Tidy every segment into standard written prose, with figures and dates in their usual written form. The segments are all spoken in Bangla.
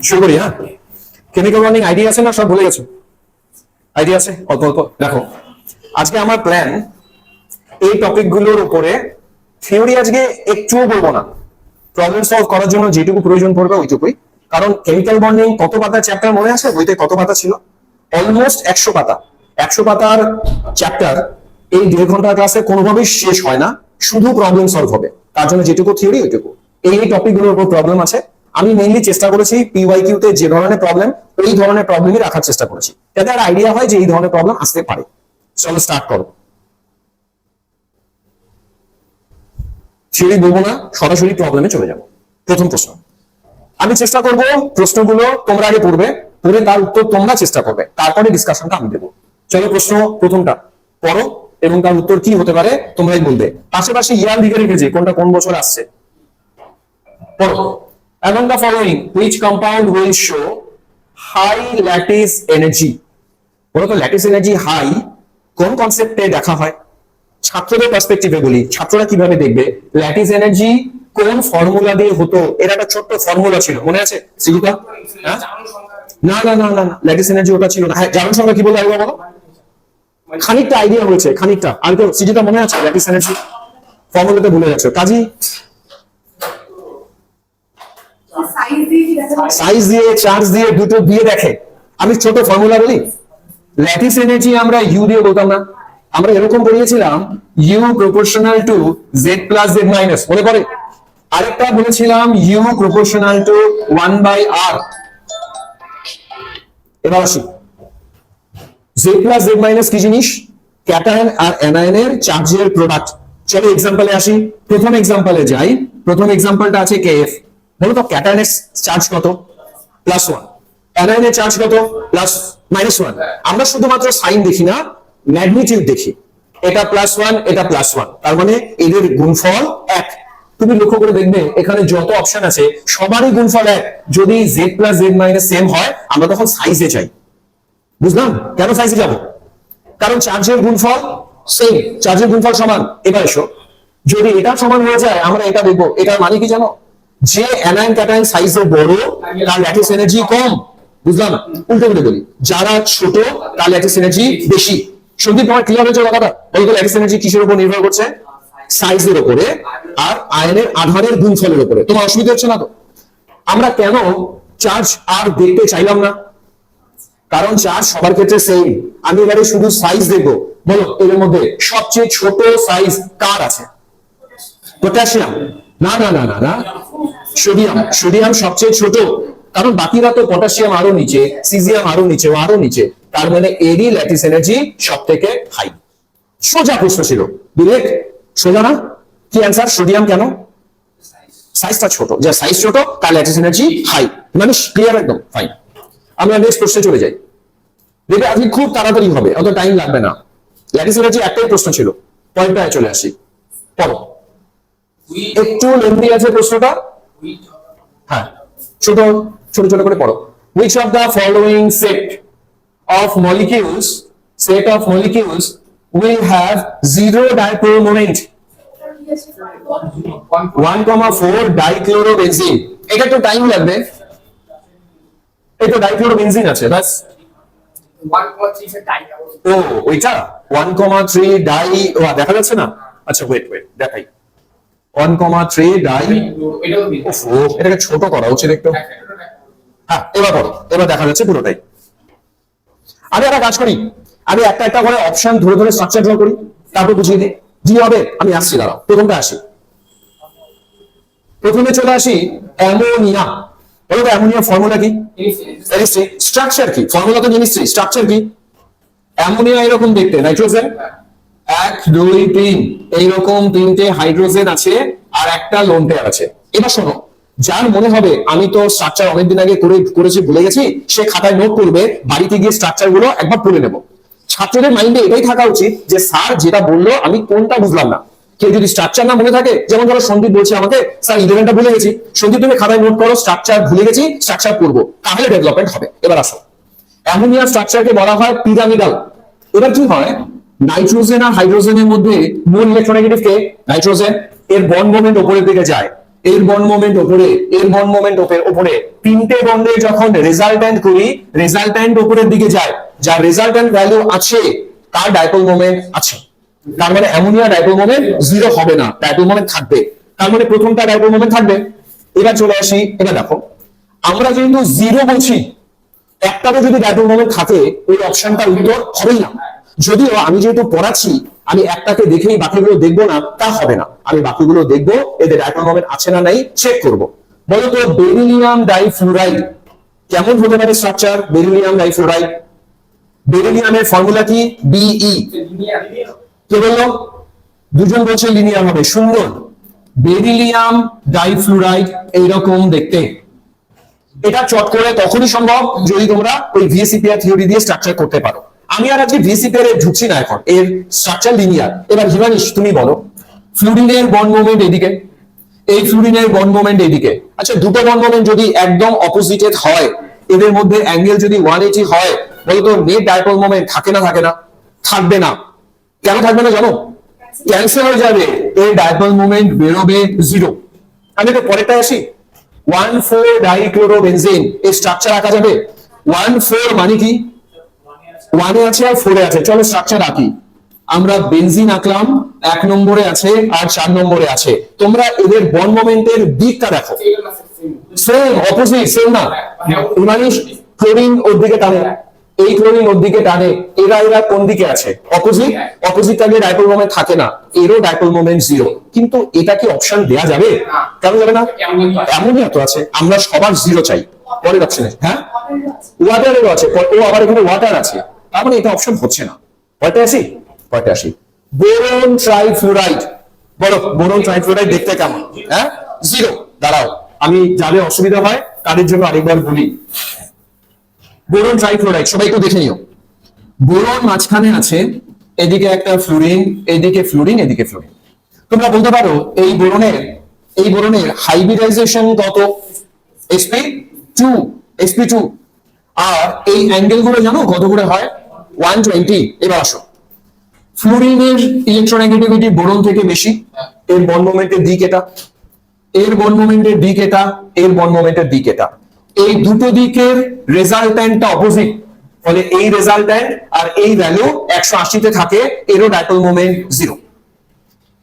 শুরু করি। হ্যাঁ, কেমিক্যাল বন্ডিং আইডিয়া আছে না? সব ভুলে গেছো? আইডিয়া আছে অল্প অল্প? দেখো, আজকে আমার প্ল্যান এই টপিক গুলোর উপরে থিওরি আজকে একটুও বলবো না, প্রবলেম সলভ করার জন্য যেটুকু প্রয়োজন পড়বে ওইটুকুই। কারণ কেমিক্যাল বন্ডিং কত পাতার চ্যাপ্টার মনে আছে? বইতে কত পাতা ছিল? অলমোস্ট 100 পাতা। 100 পাতার চ্যাপ্টার এই 1.5 ঘন্টার ক্লাসে কোনোভাবেই শেষ হয় না, শুধু প্রবলেম সলভ হবে। তার জন্য যেটুকু থিওরি ওইটুকু। এই টপিক গুলোর উপর প্রবলেম আছে। আমি মেইনলি চেষ্টা করেছি পিওয়াইকিউ তে যে ধরনের প্রবলেম, এই ধরনের প্রবলেমই রাখার চেষ্টা করেছি, যাতে একটা আইডিয়া হয় যে এই ধরনের প্রবলেম আসতে পারে। চলো স্টার্ট করো। থিওরি বলবো না, সরাসরি প্রবলেমে চলে যাবো। প্রথম প্রশ্ন, আমি চেষ্টা করব প্রশ্নগুলো তোমরা আগে পড়বে, পড়ে তার উত্তর তোমরা চেষ্টা করবে, তারপরে ডিসকাশনটা আমি দেবো। চলো প্রশ্ন প্রথমটা পড়ো এবং তার উত্তর কি হতে পারে তোমরাই বলবে। পাশাপাশি ইয়ার লিখে রেখেছি কোনটা কোন বছর আসছে। পড়ো। Among the following, which compound will show high lattice energy? বলো তো ল্যাটিস এনার্জি হাই কোন কনসেপ্টে দেখা হয়? ছাত্রদের পার্সপেক্টিভে বলি, ছাত্ররা কিভাবে দেখবে ল্যাটিস এনার্জি কোন ফর্মুলা দিয়ে হতো? এর একটা ছোট্ট ফর্মুলা ছিল, মনে আছে সৃজিতা? হ্যাঁ, না না না না না, ল্যাটিস এনার্জি ওটা ছিল না। হ্যাঁ, জারণ সংখ্যা কি বলে আগে বলো? খানিকটা আইডিয়া হয়েছে, খানিকটা। আর তো সৃজিতা মনে আছে ল্যাটিস এনার্জি ফর্মুলাতে ভুলে যাচ্ছ? কাজী সাইজ দিয়ে, চার্জ দিয়ে, দুটো দিয়ে দেখে। আমি ছোট ফর্মুলা বলি, ল্যাটিস এনার্জি আমরা ইউ দিয়ে বলতাম না, আমরা এরকম পড়িয়েছিলাম U proportional to Z plus Z minus, মনে পড়ে? আরেকটা বলেছিলাম ইউ প্রপোর্শনাল টু 1/r। এবার আসি, জেড প্লাস জেড মাইনাস কি জিনিস? ক্যাটায়ন আর অ্যানায়নের চার্জের প্রোডাক্ট। চলো এক্সাম্পলে আসি, প্রথম এক্সাম্পলে যাই। প্রথম এক্সাম্পলটা আছে কেএফ। বলো তো ক্যাটায়নের চার্জ কত? +1। অ্যানায়নের চার্জ কত? -1। আমরা শুধুমাত্র সাইন দেখি না, ম্যাগনিটিউড দেখি। এটা +1, এটা +1, তার মানে এদের গুণফল 1। তুমি লক্ষ্য করে দেখবে এখানে যত অপশন আছে সবারই গুণফল 1। যদি z + z - সেম হয় আমরা তখন সাইজে চাই। বুঝলাম কেন সাইজে যাব? কারণ চার্জের গুণফল সেম, চার্জের গুণফল সমান। এবার এসো, যদি এটা সমান হয়ে যায় আমরা এটা দেখবো। এটার মানে কি জানো? যে অ্যানায়ন ক্যাটায়ন সাইজে বড় তার ল্যাটিস এনার্জি কম। বুঝলাম? উল্টো করে বলি, যারা ছোট তার ল্যাটিস এনার্জি বেশি। সন্দীপ, তোমার ক্লিয়ার হয়েছে কথাটা? বলতো ল্যাটিস এনার্জি কিসের উপর নির্ভর করছে? সাইজের উপরে আর আয়নের আধানের গুণফলের উপরে। তোমার অসুবিধা হচ্ছে না তো? আমরা কেন চার্জ আর দেখতে চাইলাম না? কারণ চার্জ সবার ক্ষেত্রে সেম। আমি এবারে শুধু সাইজ দেখবো। বলো এর মধ্যে সবচেয়ে ছোট সাইজ কার আছে? পটাশিয়াম? না না না না না, সোডিয়াম। সোডিয়াম সবচেয়ে ছোট, কারণ বাকিরা তো পটাশিয়াম আরো নিচে, সিজিয়াম আরো নিচে, আরো নিচে। তার মানে এরই ল্যাটিস এনার্জি সব থেকে হাই। সোজা প্রশ্ন ছিল, ডিরেক্ট সোজা না? কি অ্যান্সার? সোডিয়াম। কেন? সাইজটা ছোট, যা সাইজ ছোট তার ল্যাটিস এনার্জি হাই। মানে ক্লিয়ার, একদম ফাইন। আমরা নেক্সট প্রশ্নে চলে যাই। দেখবে আজকে খুব তাড়াতাড়ি হবে, অত টাইম লাগবে না। ল্যাটিস এনার্জি একটাই প্রশ্ন ছিল, পয়েন্টটায় চলে আসি। পড়ো, একটু লেন্থি আছে প্রশ্নটা। হ্যাঁ, ছোট ছোট ছোট করে পড়ো। Which of the following set of molecules will have zero dipole moment? 1,4 ডাইক্লোরোবেনজিন। এটা একটু টাইম লাগবে। এটা ডাইক্লোরোবেনজিন আছে বাস। 1,3 ডাই। ও ওইটা 1,3 ডাই। ও দেখা যাচ্ছে না? আচ্ছা ওয়েট দেখাই। 1,3 ডাই। ও এটাকে ছোট করা উচিত একটু। হ্যাঁ, এবার পড়ো, এবার দেখা যাচ্ছে পুরোটাই। আমি একটা কাজ করি, আমি একটা একটা করে অপশন ধরে ধরে স্ট্রাকচার ড্র করি, তারপর বুঝিয়ে দিই। জি হবে? আমি আসছি, দাঁড়াও। প্রথমটা আসি, প্রথমে চলে আসি অ্যামোনিয়া। বলো তো অ্যামোনিয়া ফর্মুলা কি? স্ট্রাকচার কি? ফর্মুলা তো জিনিস, স্ট্রাকচার কি? অ্যামোনিয়া এরকম দেখতে, নাইট্রোজেন 1 2 3, এইরকম 3টে হাইড্রোজেন আছে আর একটা লোন পেয়ার আছে। এবার শোনো, যার মনে হবে আমি তো স্ট্রাকচার অনেকদিন আগে করেছি ভুলে গেছি, সে খাতায় নোট করবে, বাড়িতে গিয়ে স্ট্রাকচার গুলো একবার পড়ে নেব। ছাত্রদের মাইন্ডে এটাই থাকা উচিত যে স্যার যেটা বললো আমি কোনটা বুঝলাম না। কেউ যদি স্ট্রাকচার না মনে থাকে, যেমন ধরো সন্দীপ বলছে আমাকে স্যার 11টা ভুলে গেছি, সন্দীপ তুমি খাতায় নোট করো স্ট্রাকচার ভুলে গেছি, স্ট্রাকচার পড়বো, তাহলে ডেভেলপমেন্ট হবে। এবার আসো, অ্যামোনিয়া স্ট্রাকচারকে বলা হয় পিরামিডাল। এবার কি হয়, নাইট্রোজেন আর হাইড্রোজেনের মধ্যে মূল ইলেকট্রোনেগেটিভ কে? নাইট্রোজেন। এর বন্ড মোমেন্ট উপরের দিকে যায়। এর বন্ড মোমেন্ট উপরে, এর বন্ড মোমেন্ট উপরে, তিনটে বন্ডে যখন রেজাল্ট্যান্ট করি, রেজাল্ট্যান্ট উপরের দিকে যায়, যার রেজাল্ট্যান্ট ভ্যালু আছে তার ডাইপোল মোমেন্ট আছে। তার মানে অ্যামোনিয়া ডাইপোল মোমেন্ট জিরো হবে না, ডাইপোল মোমেন্ট থাকবে। তার মানে প্রথমটা ডাইপোল মোমেন্ট থাকবে। এবার চলে আসি, এবার দেখো আমরা যেহেতু জিরো বলছি, একটাতে যদি ডাইপোল মোমেন্ট থাকে ওই অপশনটার উত্তর হবেই না। যদিও আমি যেহেতু পড়াচ্ছি, আমি একটাকে দেখেই বাকিগুলো দেখবো না, তা হবে না। আমি বাকিগুলো দেখবো, এদের ডাইপোল মোমেন্ট আছে না নাই চেক করব। বলো তো বেরিলিয়াম ডাইফ্লুরাইড কেমন হতে পারে স্ট্রাকচার? বেরিলিয়াম ডাইফ্লুরাইড, বেরিলিয়ামের ফর্মুলা কি? বিই। কে বললো? দুজন বলছে লিনিয়ার হবে, সুন্দর। বেরিলিয়াম ডাইফ্লুরাইড এইরকম দেখতে। এটা চট করে তখনই সম্ভব যদি তোমরা ওই ভিএসিপিআর থিওরি দিয়ে স্ট্রাকচার করতে পারো। আমি আর আজকে ভিএসিপিআর এ ঢুকছি না, এখন এর স্ট্রাকচার লিনিয়ার। এবার হিমানিশ তুমি বলো, ফ্লুরিনের বন্ড মোমেন্ট এদিকে, এই ফ্লুরিনের বন্ড মোমেন্ট এদিকে। আচ্ছা, দুটো বন্ড মোমেন্ট যদি একদম অপোজিটেড হয়, এদের মধ্যে অ্যাঙ্গেল যদি 180 হয়, বলতো নেট ডাইপোল মোমেন্ট থাকে না? থাকে না? থাকবে না। কেন থাকবে না জানো? ক্যান্সেল হয়ে যাবে, এর ডাইপোল মোমেন্ট বেরোবে জিরো। আমি তো পরেরটা আসি, 1,4 ডাইক্লোরোবেনজিন এর স্ট্রাকচার আঁকা যাবে। 1,4 মানে কি? 1 এ আছে আর 4 এ আছে। চলো স্ট্রাকচার আঁকি। আমরা বেনজিন আঁকলাম, 1 নম্বরে আছে আর 4 নম্বরে আছে। তোমরা এদের বন্ড মোমেন্টের দিকটা দেখো, সেম অপোজিট, সেম না? মানে ক্লোরিন ওর দিকে টানে, এই ক্লোরিন ওর দিকে টানে, এরা এরা কোন দিকে আছে? অপোজিট। অপোজিট টাকে ডাইপোল মোমেন্ট থাকে না, এরও ডাইপোল মোমেন্ট জিরো। কিন্তু এটা কি অপশন দেয়া যাবে? কেন যাবে না? অ্যামোনিয়া তো আছে, আমরা সবার জিরো চাই। পরের অপশনে হ্যাঁ ওয়াটারেরও আছে, ও আবার এখানে ওয়াটার আছে, তার মানে এটা অপশন হচ্ছে না। পরেরটা আসি, পরেরটা আসি। বোরন ট্রাইফ্লুরাইড, বলো বোরন ট্রাইফ্লুরাইড দেখতে কেমন? হ্যাঁ জিরো। দাঁড়াও, আমি যাদের অসুবিধা হয় তাদের জন্য আরেকবার বলি। বোরন ট্রাইফ্লুরাইড সবাই একটু দেখে নিও। বোরন মাঝখানে আছে, এদিকে একটা ফ্লুরিন, এদিকে ফ্লুরিন, এদিকে ফ্লুরিন। তোমরা বলতে পারো এই বোরনের হাইব্রিডাইজেশন কত? sp2, sp2। আর এই অ্যাঙ্গেল গুলো জানো কত করে হয়? 120। এবার আসো, ফ্লুরিনের ইলেকট্রোনেগেটিভিটি বোরন থেকে বেশি, এর বন্ড মোমেন্টের দিক এটা, এর বন্ড মোমেন্টের দিক এটা, এর বন্ড মোমেন্টের দিক এটা। এই দুটো দিকের রেজাল্ট্যান্টটা অপোজিট, ফলে এই রেজাল্ট্যান্ট আর এই ভ্যালু 180 তে থাকে, এরও ডাইপোল মোমেন্ট জিরো।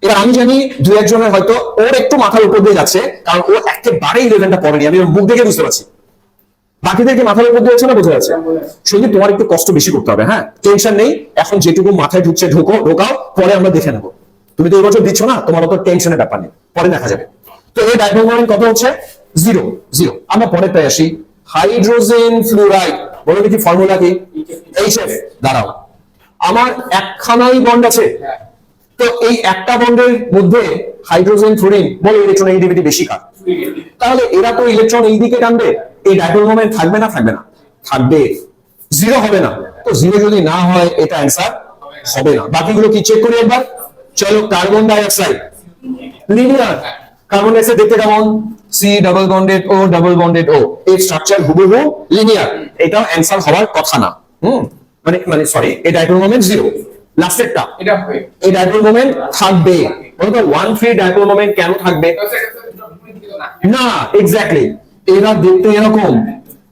এবার আমি জানি দু একজনের হয়তো ওর একটু মাথার উপর দিয়ে যাচ্ছে, কারণ ও একেবারে 11টা পড়েনি, আমি ওর মুখ দেখে বুঝতে পারছি। বাকিদেরকে মাথার উপর দিয়ে যাচ্ছে না? বোঝা যাচ্ছে? শুধু তোমার একটু কষ্ট বেশি করতে হবে, হ্যাঁ টেনশন নেই। এখন যেটুকু মাথায় ঢুকছে ঢোকাও, পরে আমরা দেখে নেবো। তুমি তো এই বছর দিচ্ছ না, তোমার অত টেনশনের ব্যাপার নেই, পরে দেখা যাবে। তো এই ডাইপোল মোমেন্ট কত হচ্ছে? Zero, zero. আমরা পরেরটায় আসি, হাইড্রোজেন ফ্লুরাইড। বলো দেখি ফর্মুলা কি? HF। দাঁড়াও, আমার একখানাই বন্ড আছে, তো এই একটা বন্ডের মধ্যে হাইড্রোজেন ফ্লুরিন, বলো ইলেকট্রোনেগেটিভিটি বেশি কার? তাহলে এরা তো ইলেকট্রন এই দিকে টানবে, এই ডাইপোল মোমেন্ট থাকবে না? থাকবে না? থাকবে, জিরো হবে না। তো জিরো যদি না হয় এটা অ্যান্সার হবে না। বাকিগুলো কি চেক করি একবার? চলো, carbon die oxide linear. Carbon die oxide দেখতে কেমন? C double bonded O double bonded ও, এর স্ট্রাকচার হুবহু লিনিয়ার। এটাও অ্যান্সার হওয়ার কথা না। মানে সরি, এই ডাইপোল মোমেন্ট জিরো। লাস্টেরটা, এই ডাইপোল মোমেন্ট থাকবে। বলতো 1,3 ডাইপোল মোমেন্ট কেন থাকবে না? এক্স্যাক্টলি, এরা দেখতে এরকম।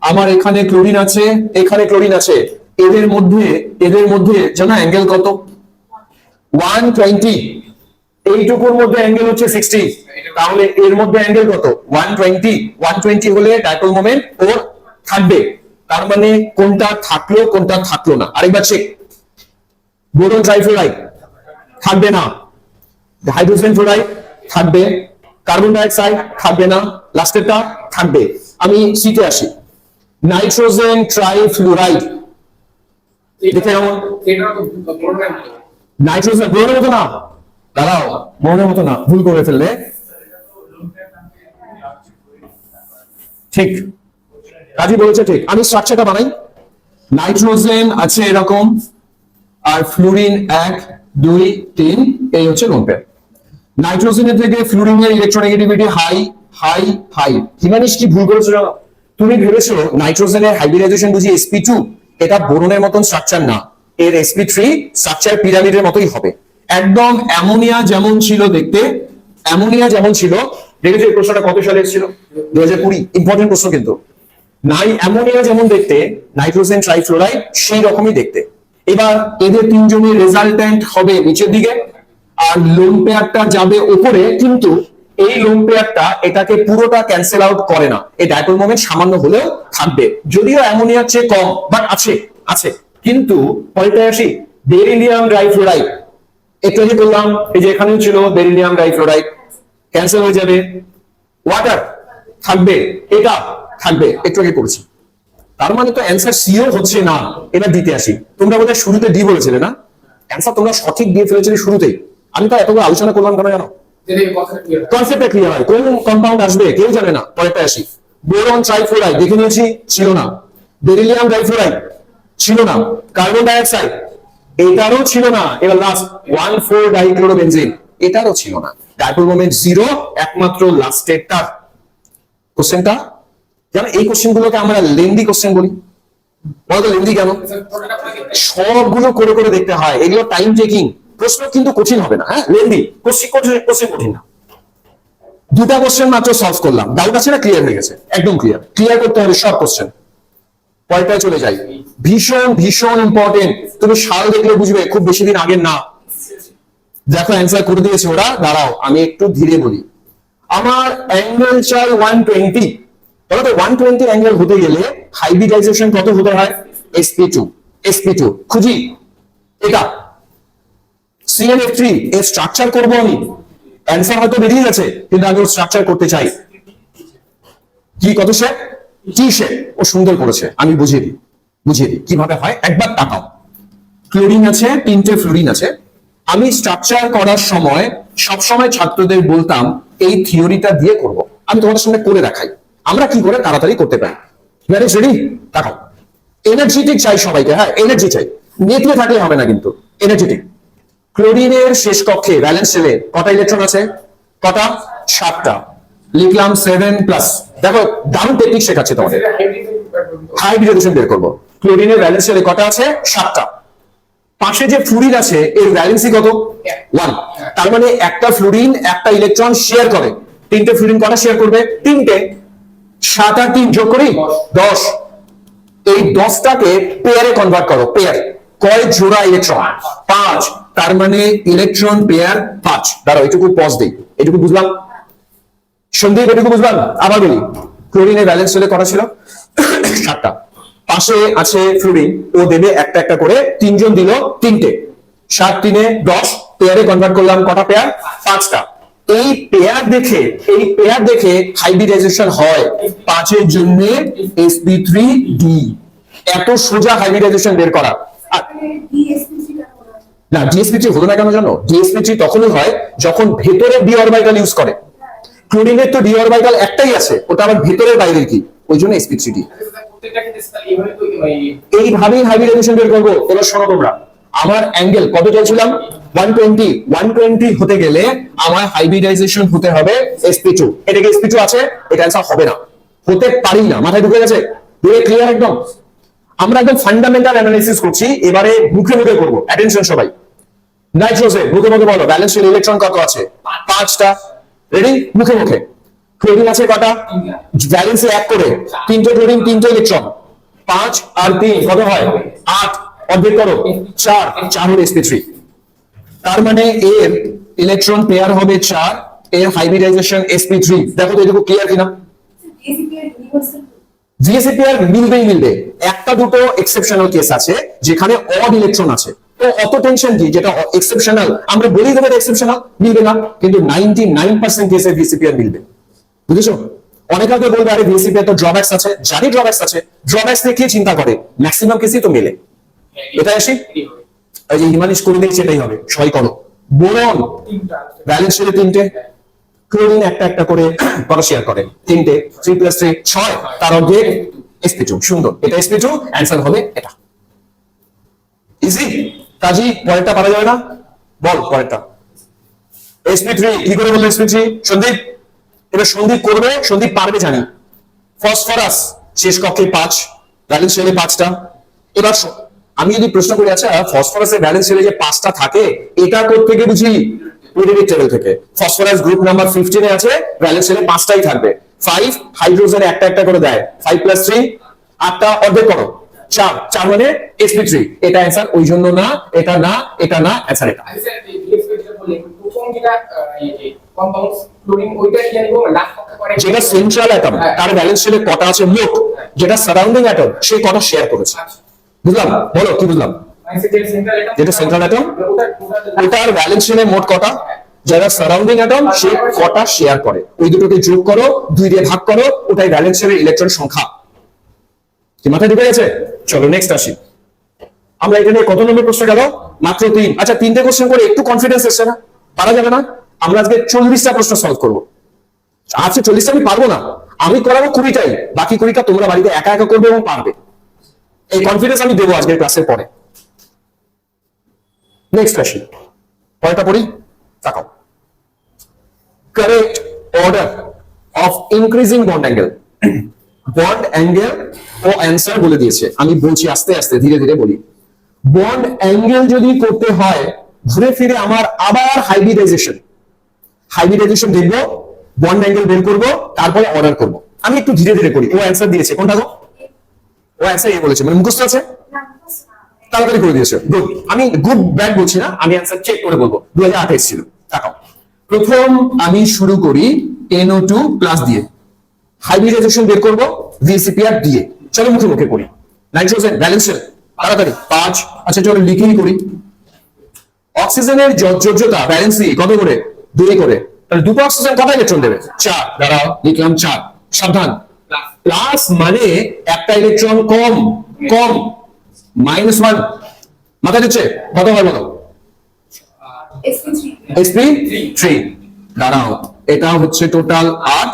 আমার এখানে ক্লোরিন আছে, এখানে ক্লোরিন আছে, এদের মধ্যে জানো অ্যাঙ্গেল কত? 120। এইটুকুর মধ্যে অ্যাঙ্গেল হচ্ছে 60, তাহলে এর মধ্যে অ্যাঙ্গেল কত? 120। 120 হলে ডাইপোল মোমেন্ট ওর থাকবে। তার মানে কোনটা থাকলো কোনটা থাকলো না। আরেকবার চেক। বোরন ট্রাইফ্লুরাইড থাকবে না, হাইড্রোজেন ফ্লুরাইড থাকবে, কার্বন ডাই অক্সাইড থাকবে না, লাস্টেরটা থাকবে। আমি সিতে আসি, নাইট্রোজেন ট্রাইফ্লুরাইড দেখে কেমন? নাইট্রোজেন বোরনের মতো না, দাঁড়াও, বোরনের মতো না, ভুল করে ফেললে। ঠিক, কাজী বলেছে ঠিক। আমি স্ট্রাকচারটা বানাই। নাইট্রোজেন আছে এরকম, আর ফ্লুরিন 1, 2, 3, এই হচ্ছে লোন পেয়ার। নাইট্রোজেনের থেকে ফ্লুরিনের electronegativity high high high. Himanish কি ভুল করেছো জানো? তুমি ভেবেছো নাইট্রোজেনের হাইব্রিডাইজেশন বুঝি sp2, এটা বোরনের মতন স্ট্রাকচার না, এর sp3 স্ট্রাকচার পিরামিডের মতই হবে। একদম অ্যামোনিয়া যেমন ছিল দেখতে, অ্যামোনিয়া যেমন ছিল দেখেছো এই প্রশ্নটা কত সালে এসেছিল? 2020। ইম্পর্টেন্ট প্রশ্ন কিন্তু। অ্যামোনিয়া যেমন দেখতে, নাইট্রোজেন ট্রাইফ্লোরাইড সেই রকমই দেখতে। এবার এদের তিনজনের রেজাল্টেন্ট হবে নিচের দিকে, আর লোন পেয়ারটা যাবে উপরে, কিন্তু এই লোন পেয়ারটা এটাকে পুরোটা ক্যান্সেল আউট করে না, এই ডাইপোল মোমেন্ট সামান্য হলেও থাকবে, যদিও অ্যামোনিয়ার চেয়ে কম, বাট আছে আছে। কিন্তু পরেরটায় আসি, বেরিলিয়াম ডাইফ্লোরাইড। একটু আগে বললাম এই যে এখানেও ছিল বেরিলিয়াম ডাইফ্লোরাইড, ক্যান্সেল হয়ে যাবে। ওয়াটার থাকবে, এটা থাকবে, একটু আগে করছি। তার মানে তো অ্যান্সার সিও হচ্ছে না। এবার দিতে আসি, তোমরা বোধহয় শুরুতে ডি বলেছিলে না? অ্যান্সার তোমরা সঠিক দিয়ে ফেলেছিলে শুরুতেই। আমি তো এতগুলো আলোচনা করলাম কেন জানো? কনসেপ্টটা ক্লিয়ার হয়, কোন কম্পাউন্ড আসবে কেউ জানে না। পরেরটা আসি, বোরন ট্রাইফ্লোরাইড দেখে নিয়েছি, ছিল না। বেরিলিয়াম ডাইফ্লোরাইড ছিল না। কার্বন ডাইঅক্সাইড এটারও ছিল না। এবার লাস্ট 1,4 ডাইক্লোরোবেনজিন, এটারও ছিল না। ডাইপোল মোমেন্ট 0, একমাত্র লাস্টেরটা। কোশ্চেনটা জানো, এই কোশ্চেন গুলোকে আমরা লেন্দি কোশ্চেন বলি। বলতো লেন্দি কেন? সবগুলো করে করে দেখতে হয়, এগুলো টাইম টেকিং প্রশ্ন, কিন্তু কঠিন হবে না। হ্যাঁ, লেন্দি কোশ্চেন কঠিন না। দুটা কোশ্চেন মাত্র সলভ করলাম, ডাউট আছে না? ক্লিয়ার হয়ে গেছে, একদম ক্লিয়ার। ক্লিয়ার করতে হবে সব কোশ্চেন। পরেরটায় চলে যাই, ভীষণ ভীষণ ইম্পর্টেন্ট। তুমি সাল দেখলে বুঝবে, খুব বেশি দিন আগের না। দেখো অ্যান্সার করে দিয়েছে ওরা, দাঁড়াও আমি একটু ধীরে বলি। আমার অ্যাঙ্গেল চাই 120, বলো তো 120 অ্যাঙ্গেল হতে গেলে হাইব্রিডাইজেশন কত হতে হয়? sp2 খুঁজি। এটা CnF3 এর স্ট্রাকচার করবো আমি, অ্যান্সার হয়তো বেরিয়ে গেছে, কিন্তু আমি ওর স্ট্রাকচার করতে চাই। কি কত শেপ? টি শেপ। ও সুন্দর করেছে, আমি বুঝিয়ে দিই কিভাবে হয়, একবার তাকাও। ক্লোরিন আছে, 3টে ফ্লোরিন আছে। আমি স্ট্রাকচার করার সময় সবসময় ছাত্রদের বলতাম এই থিওরিটা দিয়ে করব। আমি তোমাদের সামনে করে দেখাই আমরা কি করে তাড়াতাড়ি করতে পারি। রেডি? তাকাও। এনার্জেটিক চাই সবাইকে, হ্যাঁ এনার্জি চাই, নেতিয়ে থাকলে হবে না কিন্তু, এনার্জেটিক। ক্লোরিনের শেষ কক্ষে ভ্যালেন্স শেলে কটা ইলেকট্রন আছে? কটা? 7টা। লিখলাম 7+। দেখো দারুণ টেকনিক শেখাচ্ছে তোমাদের, হাইব্রিডাইজেশন বের করবো। ক্লোরিনের ভ্যালেন্স শেলে কটা আছে? 7টা। পাশে যে ফ্লুরিন আছে এর ভ্যালেন্সি কত? 1। তার মানে একটা ফ্লুরিন একটা ইলেকট্রন শেয়ার করে। 3টে ফ্লুরিন কটা শেয়ার করবে? 3টে। 7 আর 3 যোগ করি 10। এই 10টাকে পেয়ারে কনভার্ট করো। পেয়ার কয় জোড়া ইলেকট্রন? 5। তার মানে ইলেকট্রন পেয়ার 5। দাঁড়াও এটুকু পজ দেই, এটুকু বুঝলাম সন্দীপ, এটুকু বুঝলাম। আবার বলি, ক্লোরিনের ভ্যালেন্স শেলে কটা ছিল? 7টা। পাশে আছে ফ্লুরিন, ও দেবে একটা একটা করে, 3 জন দিল 3টে। 7 3 10, পেয়ারে কনভার্ট করলাম কটা পেয়ার? 5টা। এই পেয়ার দেখে হাইব্রিডাইজেশন হয় 5 এর জন্য sp3d। এত সোজা হাইব্রিডাইজেশন বের করা। না dsp3 হলো না কেন জানো? dsp3 তখনই হয় যখন ভেতরে ডি অরবিটাল ইউজ করে। ক্লোরিনের তো ডি অরবিটাল একটাই আছে, ওটা আবার ভেতরের বাইরের কি, ওই জন্য sp3d। এইভাবেই হাইব্রিডাইজেশন বের করবো। এবার শোনো তোমরা, আমার অ্যাঙ্গেল কত চাইছিলাম? 120 হতে গেলে আমার হাইব্রিডাইজেশন হতে হবে sp2। এটা কি sp2 আছে? এটা অ্যান্সার হবে না, হতে পারি না। মাথায় ঢুকে গেছে? ক্লিয়ার একদম? আমরা একদম ফান্ডামেন্টাল অ্যানালাইসিস করছি, এবারে মুখে মুখে করবো। অ্যাটেনশন সবাই, নাইট্রোজেন মুখে মুখে বলো, ব্যালেন্স শেল ইলেকট্রন কত আছে? 5টা। রেডি? মুখে মুখে। ক্লোরিন আছে কটা? ব্যালেন্সে 1 করে, 3টে ক্লোরিন 3টে ইলেকট্রন। 5 আর 3 কত হয়? 8। অর্ধেক করো, 4 হলো sp3। তার মানে এর ইলেকট্রন পেয়ার হবে 4, এর হাইব্রিডাইজেশন sp3। দেখো তো এটুকু ক্লিয়ার কিনা? জিএসপি পেয়ার মিলবে। একটা দুটো এক্সেপশনাল কেস আছে যেখানে অড ইলেকট্রন আছে, তো অত টেনশন কি, যেটা এক্সেপশনাল আমরা বলি দেবো এক্সেপশনাল, মিলবে না। কিন্তু 99% কেসে ভিসিপিআর মিলবে। বুঝেছো? অনেকে আগে বলবে আরে ভিসিপিআর তো ড্রব্যাকস আছে। জানি ড্রব্যাকস আছে, ড্রব্যাকস নিয়ে কি চিন্তা করে, ম্যাক্সিমাম কেসেই তো মেলে। এটা আসি, এই যে হিমানিশ করে দিয়েছে, এটাই হবে। 6 করো। বোরন ভ্যালেন্স শেলে 3টে, ক্লোরিন একটা একটা করে কত শেয়ার করে? 3টে। 3 + 3 6, তার অর্ধেক sp2। সুন্দর, এটা sp2, অ্যান্সার হবে এটা। ইজি কাজী। পরেরটা পারা যাবে না? বল পরেরটা। sp3 কি করে বললো? sp3 সন্দীপ। এবার সন্দীপ করবে, সন্দীপ পারবে জানি। ফসফরাস শেষ কক্ষে 5, ভ্যালেন্স শেলে 5টা। এবার আমি যদি প্রশ্ন করি, আচ্ছা ফসফরাসের ভ্যালেন্স শেলে যে 5টা থাকে, এটা কোথা থেকে বুঝি? পিরিয়ডিক টেবিল থেকে। ফসফরাস গ্রুপ নাম্বার 15 এ আছে, ভ্যালেন্স শেলে 5টাই থাকবে। 5 হাইড্রোজেনে একটা একটা করে দেয়, 5 + 3 8টা অর্ধেক করো 4, 4 মানে sp3। এটা অ্যানসার, ওই জন্য না, এটা না, এটা না, অ্যানসার এটা। আমি স্যার এই যেটা বললেন প্রথম যেটা এই যে কম্পাউন্ডস ক্লোরিন ওইটা কি জানবো লাস্ট পক্ষে করে যেটা সেন্ট্রাল অ্যাটম তার ভ্যালেন্স শেলে কটা আছে মোট, যেটা সারাউন্ডিং অ্যাটম সে কটা শেয়ার করেছে। বুঝলাম? বলো কি বুঝলাম? যেটা সেন্ট্রাল অ্যাটম ওটার ভ্যালেন্স শেলে মোট কটা, যারা সারাউন্ডিং অ্যাটম সে কটা শেয়ার করে, ওই দুটোকে যোগ করো, 2 দিয়ে ভাগ করো, ওটাই ভ্যালেন্স শেলের ইলেকট্রন সংখ্যা। কি মাথায় ঢুকে গেছে? চলো নেক্সট আসি। আমরা এটা নিয়ে কত নম্বর প্রশ্ন গেল? মাত্র 3। আচ্ছা 3টে কোশ্চেন করে একটু কনফিডেন্স এসছে না? পারা যাবে না? আমরা আজকে 40টা প্রশ্ন সলভ করব। আজকে 40টা আমি পারবো না, আমি করাবো 20টাই, বাকি 20টা তোমরা বাড়িতে একা একা করবে এবং পারবে। এই কনফিডেন্স আমি দেবো আজকের ক্লাসের পরে। নেক্সট কোশ্চেন পরেরটা পড়ি, তাকাও। Correct order of increasing bond angle. Bond angle ও অ্যান্সার বলে দিয়েছে, আমি বলছি আস্তে আস্তে ধীরে ধীরে বলি। বন্ড অ্যাঙ্গেল যদি করতে হয় ঘুরে ফিরে আমার আবার হাইব্রিডাইজেশন দেখবো, বন্ড অ্যাঙ্গেল বের করবো, তারপরে অর্ডার করব। আমি একটু ধীরে ধীরে করি। ও অ্যান্সার দিয়েছে কোনটা গো? ও অ্যান্সার বলেছে, মানে মুখস্থ আছে, তাড়াতাড়ি করে দিয়েছে। গুড। আমি গুড ব্যাড বলছি না, আমি অ্যান্সার চেক করে বলবো। 2028 ছিল। তাকাও, প্রথম আমি শুরু করি NO2 প্লাস দিয়ে, হাইব্রিডাইজেশন বের করবো VCPR দিয়ে। চলো মুখে মুখে করি। নাইট্রোজেন ব্যালেন্স তাড়াতাড়ি 5। আচ্ছা চলো লিখেই করি। অক্সিজেনের যোজ্যতা ব্যালেন্স কত করে? 2 করে। তাহলে দুটো অক্সিজেন কত ইলেকট্রন দেবে? 4। দাঁড়াও লিখলাম 4। সাবধান, প্লাস মানে একটা ইলেকট্রন কম, -1 মাথা দিচ্ছে, কত হয় বলো? sp3। দাঁড়াও, এটা হচ্ছে টোটাল 8,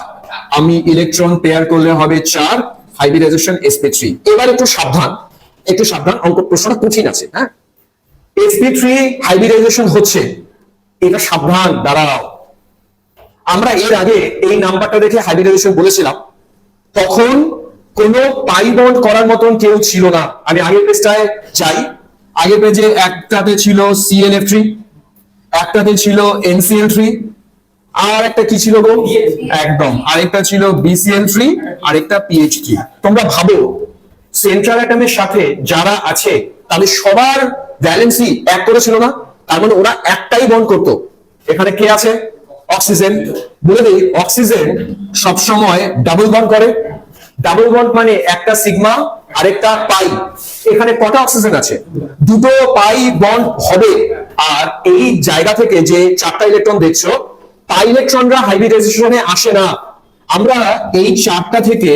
আমি ইলেকট্রন পেয়ার করলে হবে 4, হাইব্রিডাইজেশন sp3। এবার একটু সাবধান, অঙ্ক প্রশ্নটা কঠিন আছে। হ্যাঁ, sp3 হাইব্রিডাইজেশন হচ্ছে, এটা সাবধান। দাঁড়াও, আমরা এর আগে এই নাম্বারটা দেখে হাইব্রিডাইজেশন বলেছিলাম, তখন কোনো পাই বন্ড করার মতন কেউ ছিল না। আমি আগের পেজটায় যাই, আগের পেজে একটাতে ছিল CnF3, একটাতে ছিল NCl3, আর একটা কি ছিল গো? একদম, আরেকটা ছিল BCl3, আরেকটা PH3। তোমরা ভাবো সেন্ট্রাল অ্যাটমের সাথে যারা আছে তাদের সবার ভ্যালেন্সি এক করে ছিল না? তার মানে ওরা একটাই বন্ড করতো। এখানে কে আছে? অক্সিজেন। বলে দেই, অক্সিজেন সব সময় ডাবল বন্ড করে। ডাবল বন্ড মানে একটা সিগমা আরেকটা পাই। এখানে কটা অক্সিজেন আছে? 2টো পাই বন্ড হবে। আর এই জায়গা থেকে যে 4টা ইলেকট্রন দেখছো, পাই ইলেকট্রনরা হাইব্রিডাইজেশনে আসে না। আমরা এই 4টা থেকে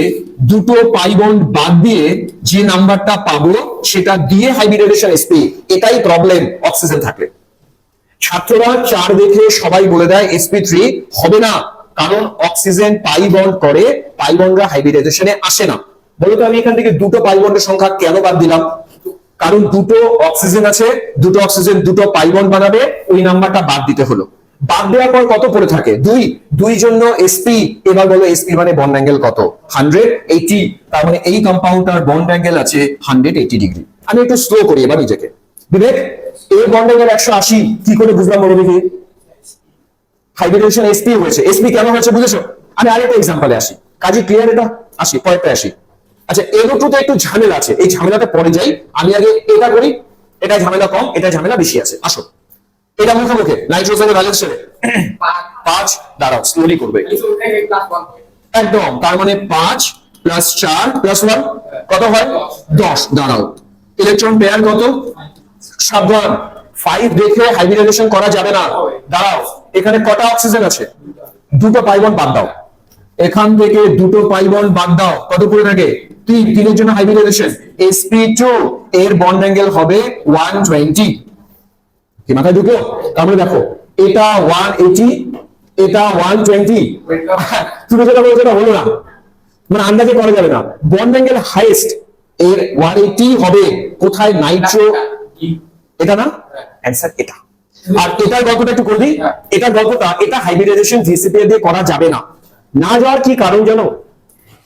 2টো পাই বন্ড বাদ দিয়ে যে নাম্বারটা পাবো সেটা দিয়ে হাইব্রিডাইজেশন sp। এটাই প্রবলেম অক্সিজেন থাকলে। ছাত্ররা 4 দেখে সবাই বলে দেয় sp3 হবে না, কারণ অক্সিজেন পাই বন্ড করে, পাই বন্ডরা হাইব্রিডাইজেশনে আসে না। বলতো আমি এখান থেকে 2টো পাই বন্ডের সংখ্যা কেন বাদ দিলাম? কারণ 2টো অক্সিজেন আছে, 2টো অক্সিজেন 2টো পাই বন্ড বানাবে, ওই নাম্বারটা বাদ দিতে হলো। বাদ দেওয়ার পর কত পড়ে থাকে? 2 জন্য sp। এবার বলো sp মানে বন্ড অ্যাঙ্গেল কত? 180। তার মানে এই কম্পাউন্ডটার বন্ড অ্যাঙ্গেল আছে 180 ডিগ্রি। আমি একটু স্লো করি এবার নিজেকে। বিবেক, এই বন্ড অ্যাঙ্গেল 180 কি করে বুঝলাম বলো দেখি? হাইব্রিডাইজেশন sp হয়েছে। sp কেন হয়েছে বুঝেছো? আমি আরেকটা এক্সাম্পলে আসি, কাজে ক্লিয়ার এটা? আসি পরেরটা আসি। আচ্ছা NO2 তে একটু ঝামেলা আছে, এই ঝামেলাটা পরে যাই। আমি আগে এটা করি, এটা ঝামেলা কম, এটা ঝামেলা বেশি আছে। আসো এটা মুখে মুখে। নাইট্রোজেনের ব্যালেন্স 5। দাঁড়াও স্লোলি করবে একদম। তার মানে 5 + 4 + 1 কত হয়? 10। দাঁড়াও, ইলেকট্রন পেয়ার কত? সাবধান, 5 দেখে হাইব্রিডাইজেশন করা যাবে না। দাঁড়াও, এখানে কটা অক্সিজেন আছে? 2টো পাই বন্ড বাদ দাও, এখান থেকে 2টো পাই বন্ড বাদ দাও, কত পড়ে থাকে? 3 এর জন্য হাইব্রিডাইজেশন sp2 এর বন্ড অ্যাঙ্গেল হবে 120। কি মাথায় ঢুকলো? তাহলে দেখো এটা 180, এটা 120। তুমি যেটা বলছো এটা হলো না, মানে আন্দাজে করা যাবে না। বন্ড অ্যাঙ্গেল হাইয়েস্ট এর 180 হবে কোথায়? নাইট্রো। এটা না অ্যানসার এটা। আর এটার গল্পটা একটু করবি। এটার গল্পটা, এটা হাইব্রিডাইজেশন VCPA দিয়ে করা যাবে না। না যাওয়ার কি কারণ জানো?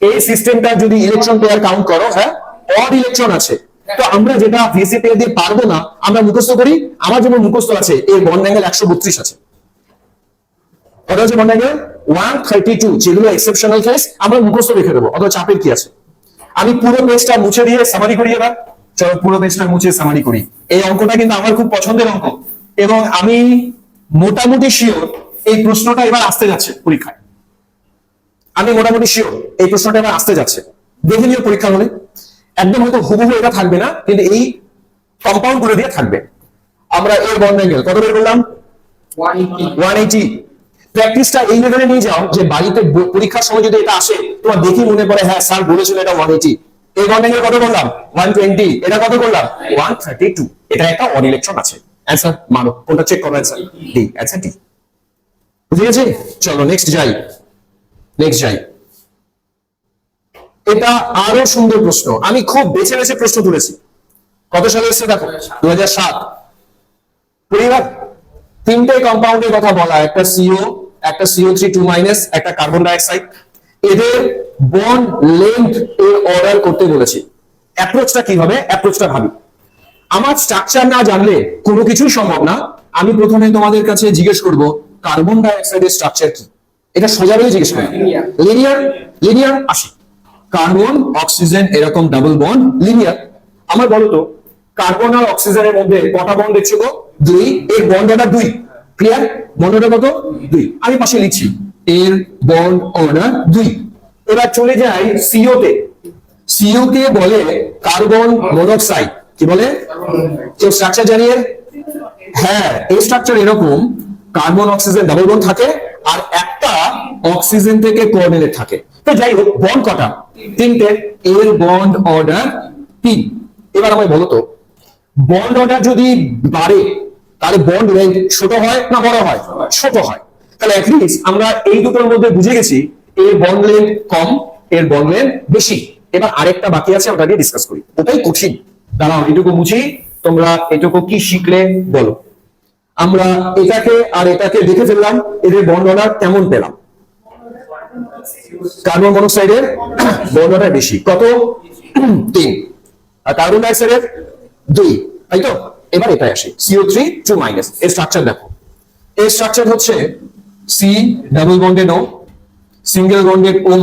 এই সিস্টেমটা যদি ইলেকট্রন পেয়ার কাউন্ট করো, হ্যাঁ অড ইলেকট্রন আছে। তো আমরা যেটা VCPA দিয়ে পারবো না, আমরা মুখস্থ করি। আমার যেমন মুখস্থ আছে এর বন্ড অ্যাঙ্গেল 132 আছে, কত হচ্ছে বন্ড অ্যাঙ্গেল 132, যেগুলো এক্সেপশনাল কেস আমরা মুখস্থ রেখে দেবো, অত চাপের কি আছে। আমি পুরো পেজটা মুছে দিয়ে সামারি করি এবার। চলো পুরো পেজটা মুছে সামারি করি। এই অঙ্কটা কিন্তু আমার খুব পছন্দের অঙ্ক, এবং আমি মোটামুটি শিওর এই প্রশ্নটা এবার আসতে যাচ্ছে পরীক্ষায়। আমি মোটামুটি শিওর এই প্রশ্নটা এবার আসতে যাচ্ছে, দেখে নিও পরীক্ষা হলে। একদম হয়তো হুবহু এটা থাকবে না, কিন্তু এই কম্পাউন্ড করে দিয়ে থাকবে। আমরা এর বন্ড অ্যাঙ্গেল কত বের করলাম? 180। প্র্যাকটিসটা এই লেভেলে নিয়ে যাও যে বাড়িতে পরীক্ষার সময় যদি এটা আসে তোমার দেখি মনে পড়ে, হ্যাঁ স্যার বলেছিল এটা 180। এই বন্ড অ্যাঙ্গেল কত করলাম? 120। এটা কত করলাম? 132। এটা একটা অড ইলেকট্রন আছে। অ্যান্সার মানো, কোনটা চেক করো? Answer D. Answer D. বুঝে গেছে? চলো নেক্সট যাই। এটা আরো সুন্দর প্রশ্ন, আমি খুব বেছে বেছে প্রশ্ন তুলেছি। কত সালে এসেছে দেখো? 2007। পরিবার তিনটে কম্পাউন্ডের কথা বলা, একটা CO, একটা CO3 2-, একটা কার্বন ডাইঅক্সাইড। এদের বন্ড লেন্থ এর অর্ডার করতে বলেছি। অ্যাপ্রোচটা কি হবে? অ্যাপ্রোচটা ভাবি। আমার স্ট্রাকচার না জানলে কোনো কিছুই সম্ভব না। আমি প্রথমে তোমাদের কাছে জিজ্ঞেস করব কার্বন ডাইঅক্সাইডের স্ট্রাকচার কি, এটা সোজাভাবে জিজ্ঞেস করব। লিনিয়ার আসি। কার্বন অক্সিজেন এরকম ডাবল বন্ড লিনিয়ার। আমার বলো তো কার্বন আর অক্সিজেনের মধ্যে কটা বন্ড দেখছো গো? 2। এর bond order 2। Clear? Bond order কত? 2। আমি পাশে লিখছি এর বন্ড অর্ডার 2। এবার চলে যাই CO তে। CO কে বলে কার্বন মনোক্সাইড। কি বলে? কেউ স্ট্রাকচার জানিয়ে? হ্যাঁ, এই স্ট্রাকচার এরকম, কার্বন অক্সিজেন ডাবল বন্ড থাকে আর একটা অক্সিজেন থেকে কোঅর্ডিনেট থাকে। তো যাই হোক, বন্ড কটা? 3টে। এর বন্ড অর্ডার 3। এবার আমায় বলো তো বন্ড অর্ডার যদি বাড়ে তাহলে বন্ড লেন্থ ছোট হয় না বড় হয়? ছোট হয়। তাহলে অ্যাটলিস্ট আমরা এই দুটোর মধ্যে বুঝে গেছি এর বন্ড লেন্থ কম, এর বন্ড লেন্থ বেশি। এবার আরেকটা বাকি আছে, ওটা নিয়ে ডিসকাস করি। ওটাই কঠিন। দাঁড়াও এটুকু মুছি, তোমরা এটুকু কি শিখলে বলো। আমরা এটাকে আর এটাকে দেখে ফেললাম, এদের বন্ড অর্ডার কেমন পেলাম? কার্বন মনোক্সাইডের বন্ড অর্ডার বেশি, কত? 3। আর কার্বন ডাইঅক্সাইডের 2, তাই তো? এবার এটাই আসি, CO3 2-। এর স্ট্রাকচার দেখো। এর স্ট্রাকচার হচ্ছে C double bonded O, single bonded O-,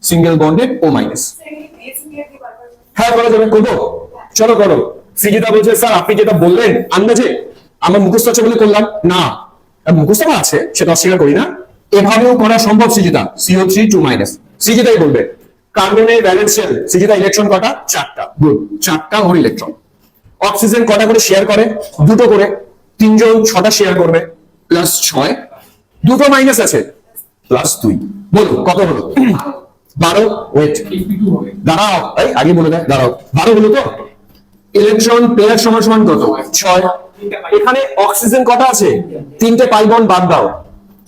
single bonded O-। হ্যাঁ করা যাবে, করবো? চলো করো। সৃজিতা বলছে স্যার আপনি যেটা বললেন আন্দাজে আমার মুখস্থ আছে বলে করলাম না। মুখস্থ আছে সেটা অস্বীকার করি না, এভাবেও করা সম্ভব। সৃজিতা CO3 2-। সৃজিতাই বলবে কার্বনের ভ্যালেন্স শেল। সৃজিতা ইলেকট্রন কটা? 4টা। গুড, 4টা ওর ইলেকট্রন। অক্সিজেন কটা করে শেয়ার করে? 2টো করে। 3 জন 6টা শেয়ার করবে, প্লাস 6। 2টো মাইনাস আছে, প্লাস 2। বলো কত হলো? 12। ওয়েট, দাঁড়াও, এই আগে বলে দেয়, দাঁড়াও। 12 হলো তো? ইলেকট্রন পেয়ার সমান সমান কত? 6। এখানে অক্সিজেন কটা আছে? 3টে পাই বন্ড বাদ দাও।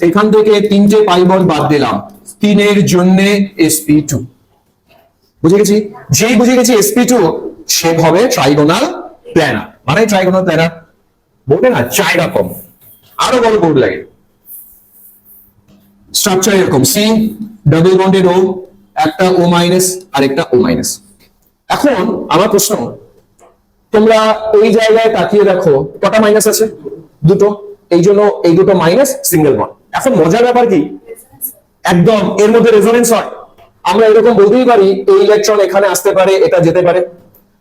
এখান থেকে 3টে পাই বন্ড বাদ দিলাম, 3 এর জন্য sp2। বুঝে গেছি? যেই বুঝে গেছি sp2 সে হবে ট্রাইগোনাল প্ল্যানার। মানে ট্রাইগোনাল প্ল্যানার বলবে না, চাই রকম আরো বড় বোর্ড লাগে। স্ট্রাকচার এরকম, C ডাবল বন্ডেড O, একটা O- আর একটা O-। এখন আমার প্রশ্ন, তোমরা এই জায়গায় তাকিয়ে দেখো কটা মাইনাস আছে? 2টো। এই জন্য এই 2টো মাইনাস, সিঙ্গেল বন্ড। এখন মজার ব্যাপার কি, একদম এর মধ্যে রেজোনেন্স হয়। আমরা এরকম বলতেই পারি এই ইলেকট্রন এখানে আসতে পারে, এটা যেতে পারে,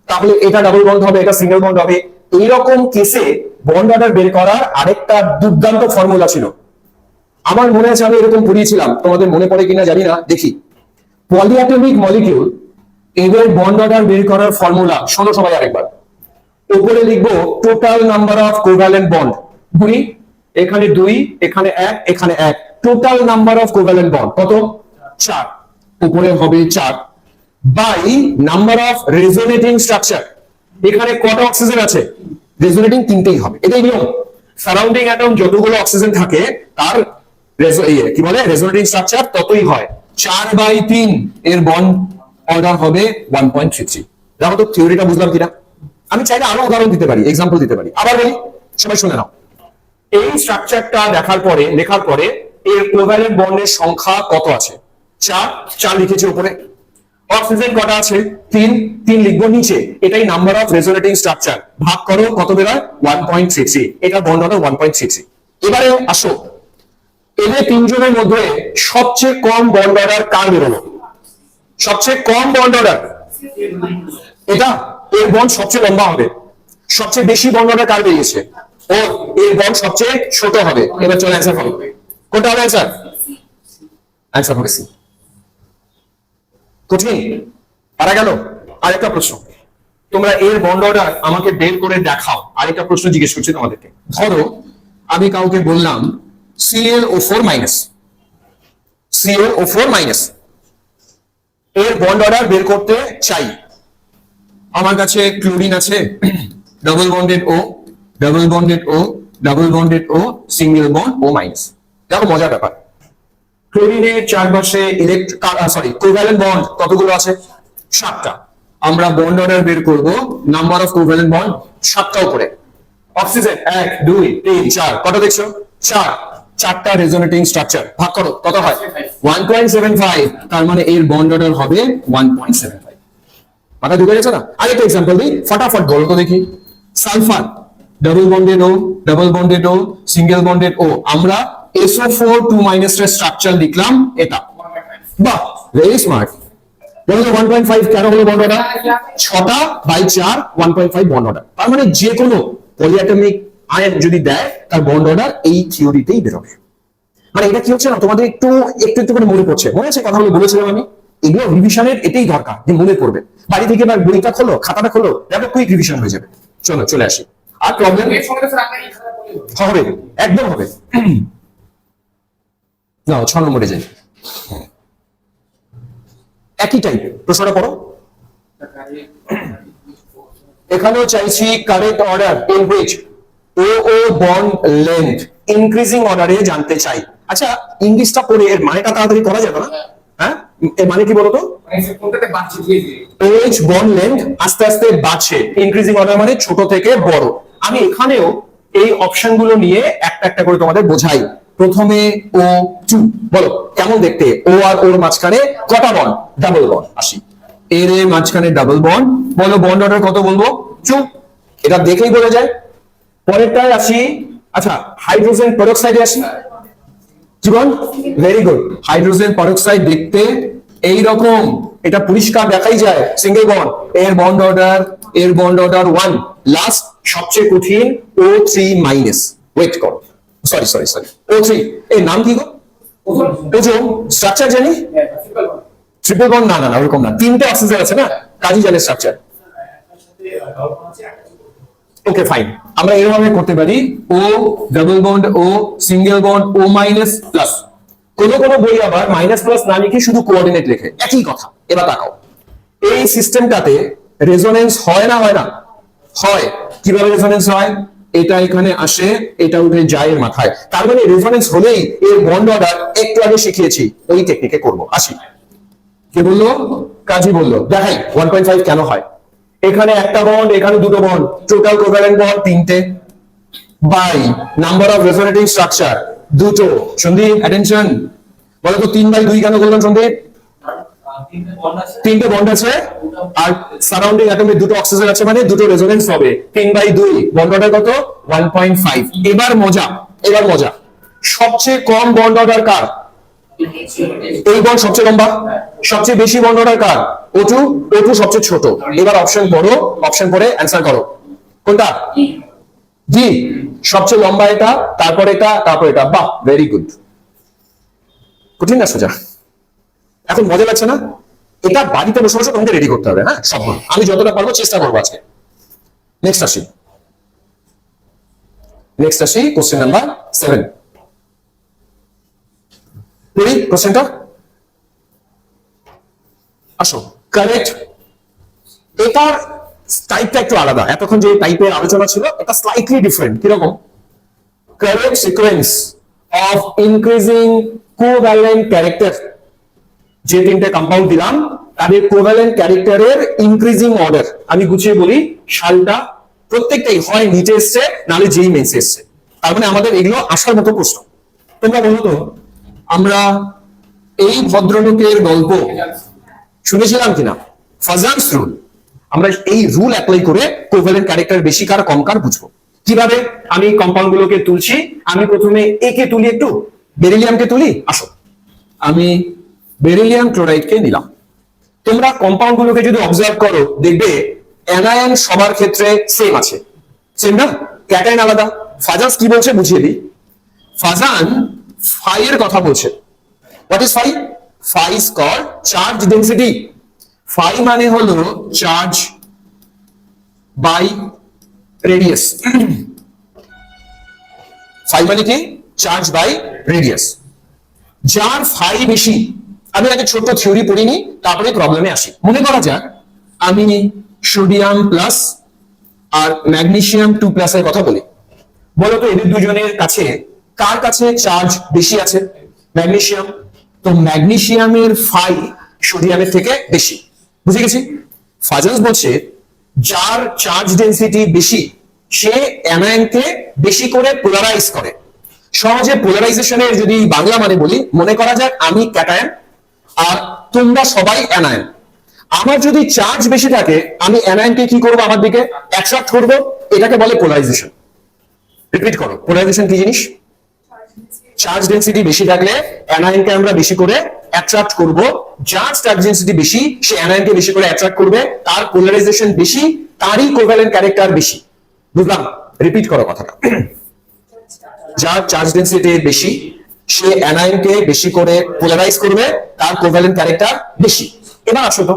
তাহলে এটা ডাবল বন্ড হবে, এটা সিঙ্গেল বন্ড হবে। এইরকম কেসে বন্ড অর্ডার বের করার আরেকটা দুর্দান্ত ফর্মুলা ছিল। আমার মনে আছে আমি এরকম পড়িয়েছিলাম, তোমাদের মনে পড়ে কিনা জানি না, দেখি। পলিঅ্যাটমিক মলিকিউল এদের বন্ড অর্ডার বের করার ফর্মুলা শোনো সবাই আরেকবার। উপরে লিখবো total number of covalent bond, 2। এখানে 2, এখানে 1, এখানে 1। Total number of covalent bond কত? 4। উপরে হবে 4 by number of resonating structure. এখানে কত অক্সিজেন আছে? রেজোনেটিং 3টেই হবে, এটাই নিয়ম। সারাউন্ডিং অ্যাটম যতগুলো অক্সিজেন থাকে তার কি বলে রেজোনেটিং স্ট্রাকচার ততই হয়। 4/3 এর বন্ড অর্ডার হবে 1.33। দেখো তো থিওরিটা বুঝলাম কিনা। আমি চাইলে আরো উদাহরণ দিতে পারি, এক্সাম্পল দিতে পারি। আবার বলি, সবাই শুনে নাও। এই স্ট্রাকচারটা দেখার পরে, লেখার পরে এর কোভ্যালেন্ট বন্ডের সংখ্যা কত আছে? 4 লিখেছি উপরে। অক্সিজেন কটা আছে? 3 লিখবো নিচে। এটাই নাম্বার অফ রেজোনেটিং স্ট্রাকচার। ভাগ করো, কত বেরোয়? 1.33। এটা বন্ড অর্ডার 1.33। এবারে আসো, এদের তিনজনের মধ্যে সবচেয়ে কম বন্ড অর্ডার কার বেরোলো? সবচেয়ে কম বন্ড অর্ডার এটা, এর বন্ড সবচেয়ে লম্বা হবে। সবচেয়ে বেশি বন্ড অর্ডার কার বেরিয়েছে? ও, এর বন্ড সবচেয়ে ছোট হবে। এবার চলে অ্যান্সার হবে, কোনটা হবে অ্যান্সার? অ্যান্সার হবে সি। কঠিন পারা গেল। আরেকটা প্রশ্ন, তোমরা এর বন্ড অর্ডার আমাকে বের করে দেখাও। আরেকটা প্রশ্ন জিজ্ঞেস করছি তোমাদেরকে। ধরো আমি কাউকে বললাম ClO4 মাইনাস, ClO4 মাইনাস এর বন্ড অর্ডার বের করতে চাই। আমার কাছে ক্লোরিন আছে, ডাবল বন্ডেড ও, ডাবল বন্ডেড ও, ডাবল বন্ডেড ও, সিঙ্গেল বন্ড ও মাইনাস। দেখো মজার ব্যাপার, ক্লোরিনের চারপাশে কোভ্যালেন্ট বন্ড কতগুলো আছে? 7টা। আমরা বন্ড অর্ডার বের করব নাম্বার অফ কোভ্যালেন্ট বন্ড 7টা উপরে। অক্সিজেন 1 2 3 4, কত দেখছো? 4। 4টা রেজোনেটিং স্ট্রাকচার, ভাগ করো কত হয়? 1.75। তার মানে এর বন্ড অর্ডার হবে 1.75। মাথা ঢুকে গেছে না? আরেকটা এক্সাম্পল দিই, ফটাফট বলো তো দেখি। সালফার, ডাবল বন্ডেড ও, ডাবল বন্ডেড ও, সিঙ্গেল বন্ডেড ও। আমরা SO4 2 মাইনাস এর স্ট্রাকচার লিখলাম এটা। বাহ, ভেরি স্মার্ট। বলো তো 1.5 কেন হলো বন্ড অর্ডার? 6টা বাই 4, 1.5 বন্ড অর্ডার। তার মানে যে কোনো পলিঅ্যাটমিক আয়ন যদি দেয় তার বন্ড অর্ডার এই থিওরিতেই বেরোবে। মানে এটা কি হচ্ছে না, তোমাদের একটু একটু একটু করে মনে পড়ছে। মনে আছে কথাগুলো বলেছিলাম আমি? এগুলো রিভিশনের এটাই দরকার, যে মনে পড়বে। বাড়ি থেকে এবার বইটা খোলো, খাতাটা খোলো, দেখো কুইক রিভিশন হয়ে যাবে। চলো চলে আসি। আর প্রবলেম এর সঙ্গে স্যার আপনার এই খাতা বলে হবে, একদম হবে। না 6 নম্বরে যাই, একই টাইপ প্রশ্নটা পড়ো। এখানেও চাইছি correct order in which O bond length increasing অর্ডারে জানতে চাই। আচ্ছা, ইংলিশটা পড়ে এর মানেটা তাড়াতাড়ি করা যাবে না? হ্যাঁ, এর মানে কি বলতো? মানে কোনটাতে বাড়ছে ধীরে ধীরে, এইচ বন্ড লেন্থ আস্তে আস্তে বাড়ছে, ইনক্রিজিং অর্ডার মানে ছোট থেকে বড়। আমি এখানেও এই অপশনগুলো নিয়ে একটা একটা করে তোমাদের বোঝাই। প্রথমে O2, বলো কেমন দেখতে? ও আর ওর মাঝখানে কটা বন্ড? Double bond. আসি এর মাঝখানে ডাবল বন্ড, বলো বন্ড অর্ডার কত বলবো? 2। এটা দেখলেই বোঝা যায়। পরেরটায় আসি, আচ্ছা হাইড্রোজেন পেরক্সাইডে আসি। জীবন, ভেরি গুড। হাইড্রোজেন পেরক্সাইড দেখতে এই রকম, এটা পরিষ্কার দেখাই যায়, সিঙ্গেল বন্ড। এর বন্ড অর্ডার 1। লাস্ট সবচেয়ে কঠিন O3 মাইনাস। ওয়েট করো, সরি O3 এর নাম কি গো? ওজোন। স্ট্রাকচার জানি, ট্রিপল বন্ড। না ওরকম না, 3টে অক্সিজেন আছে না, কাজী জানে স্ট্রাকচার। ওকে ফাইন, আমরা এরকম করতে পারি ও ডাবল বন্ড ও, সিঙ্গেল বন্ড ও মাইনাস প্লাস। কোন বই আবার মাইনাস প্লাস না লিখে শুধু কোঅর্ডিনেট লেখে, একই কথা। এবার তাকাও, এই সিস্টেমটাতে রেজোনেন্স হয় না? হয় না? হয়। কিভাবে রেজোনেন্স হয়? এটা এখানে আসে, এটা উঠে যায় এর মাথায়। তার মানে রেজোনেন্স হলেই এর বন্ড অর্ডার একটু আগে শিখিয়েছি, ওই টেকনিকে করব। আসি, কে বললো? কাজী বললো। দেখাই 1.5 কেন হয়। এখানে একটা বন্ড, এখানে দুটো বন্ড, টোটাল কোভ্যালেন্ট বন্ড 3টে, by number of resonating structure 2টো। সন্দীপ অ্যাটেনশন, বলো তো 3/2 কেন বললাম সন্দীপ? 3টে বন্ড আছে আর সারাউন্ডিং অ্যাটমে 2টো অক্সিজেন আছে, মানে 2টো রেজোনেন্স হবে। 3/2 বন্ড অর্ডার কত? 1.5। এবার মজা, সবচেয়ে কম বন্ড অর্ডার কার? এই বন্ড সবচেয়ে লম্বা। সবচেয়ে বেশি বন্ড অর্ডার কার? O2 সবচেয়ে ছোট। এবার অপশন পড়ো, অপশন পড়ে অ্যান্সার করো। কোনটা? জি, সবচেয়ে লম্বা এটা, তারপর এটা, তারপর এটা। বাহ, ভেরি গুড। কঠিন না সোজা? এখন মজা লাগছে না? এটা বাড়িতে বসে বসে তোমাকে রেডি করতে হবে। হ্যাঁ, সব আমি যতটা পারবো চেষ্টা করবো আজকে। নেক্সট আসি কোশ্চেন নাম্বার 7। পড়ি কোশ্চেনটা, আসো। কারেক্ট, এটার টাইপটা একটু আলাদা। এতক্ষণ যে টাইপের আলোচনা ছিল, এটা স্লাইটলি ডিফারেন্ট। কিরকম? Correct sequence of increasing covalent character. যে 3টে কম্পাউন্ড দিলাম তাদের কোভ্যালেন্ট ক্যারেক্টারের ইনক্রিজিং অর্ডার। আমি গুছিয়ে বলি, সালটা প্রত্যেকটাই হয় নিচে এসছে, নাহলে যেই মেন্সে এসছে। তার মানে আমাদের এগুলো আসার মতো প্রশ্ন। তোমরা বলো তো, আমরা এই ভদ্রলোকের গল্প শুনেছিলাম কিনা? Fajans rule. আমরা এই রুল অ্যাপ্লাই করে কোভ্যালেন্ট ক্যারেক্টার বেশি কার কম কার বুঝবো। কিভাবে? আমি কম্পাউন্ড গুলোকে তুলছি, আমি প্রথমে এ কে তুলি একটু, বেরিলিয়ামকে তুলি, আসো আমি বেরিলিয়াম ক্লোরাইডকে নিলাম। তোমরা কম্পাউন্ড গুলোকে যদি অবজার্ভ করো দেখবে অ্যানায়ন সবার ক্ষেত্রে সেম আছে, সেম না, ক্যাটায়ন আলাদা। ফাজান্স কি বলছে বুঝিয়ে দিই। ফাজান ফাই এর কথা বলছে। What is phi? Phi is called charge density. Phi মানে হলো চার্জ বাই রেডিয়াস। ফাই মানে কি? Charge by radius. যার ফাই বেশি, আমি আগে ছোট্ট থিওরি পড়িনি তারপরে প্রবলেমে আসি। মনে করা যাক আমি সোডিয়াম প্লাস আর ম্যাগনেসিয়াম 2+ এর কথা বলি। বলো তো এদের দুজনের কাছে কার কাছে চার্জ বেশি আছে? ম্যাগনেসিয়াম। তো ম্যাগনেসিয়ামের ফাই সোডিয়ামের থেকে বেশি। বুঝে গেছি? ফাজান্স বলছে যার চার্জ ডেনসিটি বেশি সে অ্যানায়নকে বেশি করে পোলারাইজ করে। সহজে পোলারাইজেশনের যদি বাংলা মানে বলি, মনে করা যাক আমি ক্যাটায়ন আর তোমরা সবাই অ্যানায়ন। আমার যদি চার্জ বেশি থাকে আমি অ্যানায়নকে কি করব? আমার দিকে অ্যাট্রাক্ট করব, এটাকে বলে পোলারাইজেশন। রিপিট করো, পোলারাইজেশন কি জিনিস? চার্জ ডেনসিটি বেশি থাকলে অ্যানায়নকে আমরা বেশি করে অ্যাট্রাক্ট করব। যার চার্জ ডেনসিটি বেশি সে অ্যানায়নকে বেশি করে অ্যাট্রাক্ট করবে, তার পোলারাইজেশন বেশি, তারই কোভ্যালেন্ট ক্যারেক্টার বেশি। বুঝলাম? রিপিট করো কথাটা। যার চার্জ ডেনসিটি বেশি সে অ্যানায়নকে বেশি করে পোলারাইজ করবে, তার কোভ্যালেন্ট ক্যারেক্টার বেশি। এবার আসো তো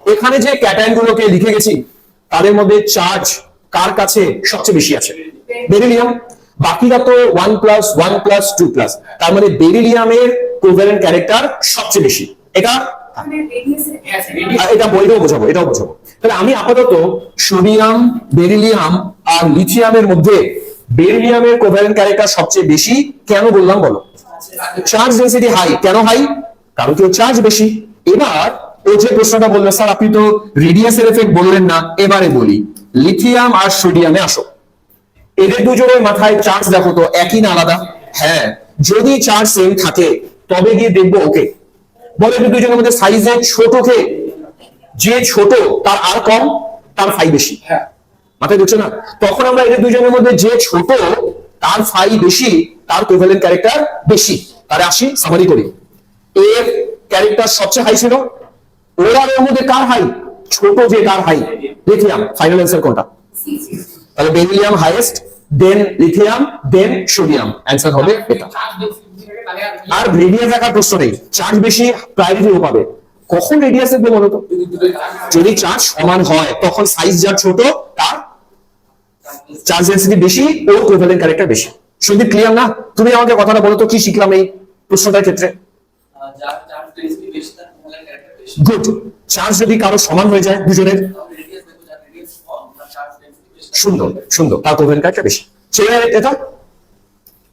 এখানে যে ক্যাটায়ন গুলোকে লিখে গেছি তাদের মধ্যে চার্জ কার কাছে সবচেয়ে বেশি আছে? বেরিলিয়াম। বাকিরা তো 1+1+, 2+, তার মানে বেরিলিয়ামের কোভ্যালেন্ট ক্যারেক্টার সবচেয়ে বেশি। এটা এটা বইটাও বোঝাবো, এটাও বোঝাবো। তাহলে আমি আপাতত সোডিয়াম, বেরিলিয়াম আর লিথিয়ামের মধ্যে বেরিলিয়ামের কোভ্যালেন্ট ক্যারেক্টার সবচেয়ে বেশি কেন বললাম বলো? Charge density high. কেন হাই? কারণ কি চার্জ বেশি। এবার ও যে প্রশ্নটা বললো স্যার আপনি তো রেডিয়াসের এফেক্ট বললেন না, এবারে বলি লিথিয়াম আর সোডিয়ামে আসো। এদের দুজনের মাথায় চার্জ দেখো তো একই না আলাদা? হ্যাঁ, যদি চার্জ সেম থাকে তবে গিয়ে দেখবো ওকে। বলে এদের দুজনের মধ্যে সাইজে ছোট কে? যে ছোট তার আর কম, তার ফাই বেশি। মাথায় ঢুকছে না? তখন আমরা এদের দুজনের মধ্যে যে ছোট তার ফাই বেশি, তার কোভ্যালেন্ট ক্যারেক্টার বেশি। তাহলে আসি সামারি করি। এর ক্যারেক্টার সবচেয়ে হাই ছিল, ওরা এর মধ্যে কার হাই? ছোট যে তার হাই। লিথিয়াম। ফাইনাল অ্যান্সার কোনটা? তাহলে বেরিলিয়াম হাইয়েস্ট, দেন লিথিয়াম, দেন সোডিয়াম। অ্যান্সার হবে এটা। আর রেডিয়াস দেখার প্রশ্ন নেই, চার্জ বেশি প্রায়োরিটি ও পাবে। কখন রেডিয়াস দেখবে বলো তো? যদি চার্জ সমান হয় তখন সাইজ যার ছোট তার চার্জ ডেনসিটি বেশি, ওর কোভ্যালেন্ট ক্যারেক্টার বেশি। শুধু ক্লিয়ার না? তুমি আমাকে কথাটা বলো তো কি শিখলাম এই প্রশ্নটার ক্ষেত্রে? গুড। চার্জ যদি কারো সমান হয়ে যায় দুজনের, সুন্দর সুন্দর, তার কোভ্যালেন্ট ক্যারেক্টার বেশি। সেই এটা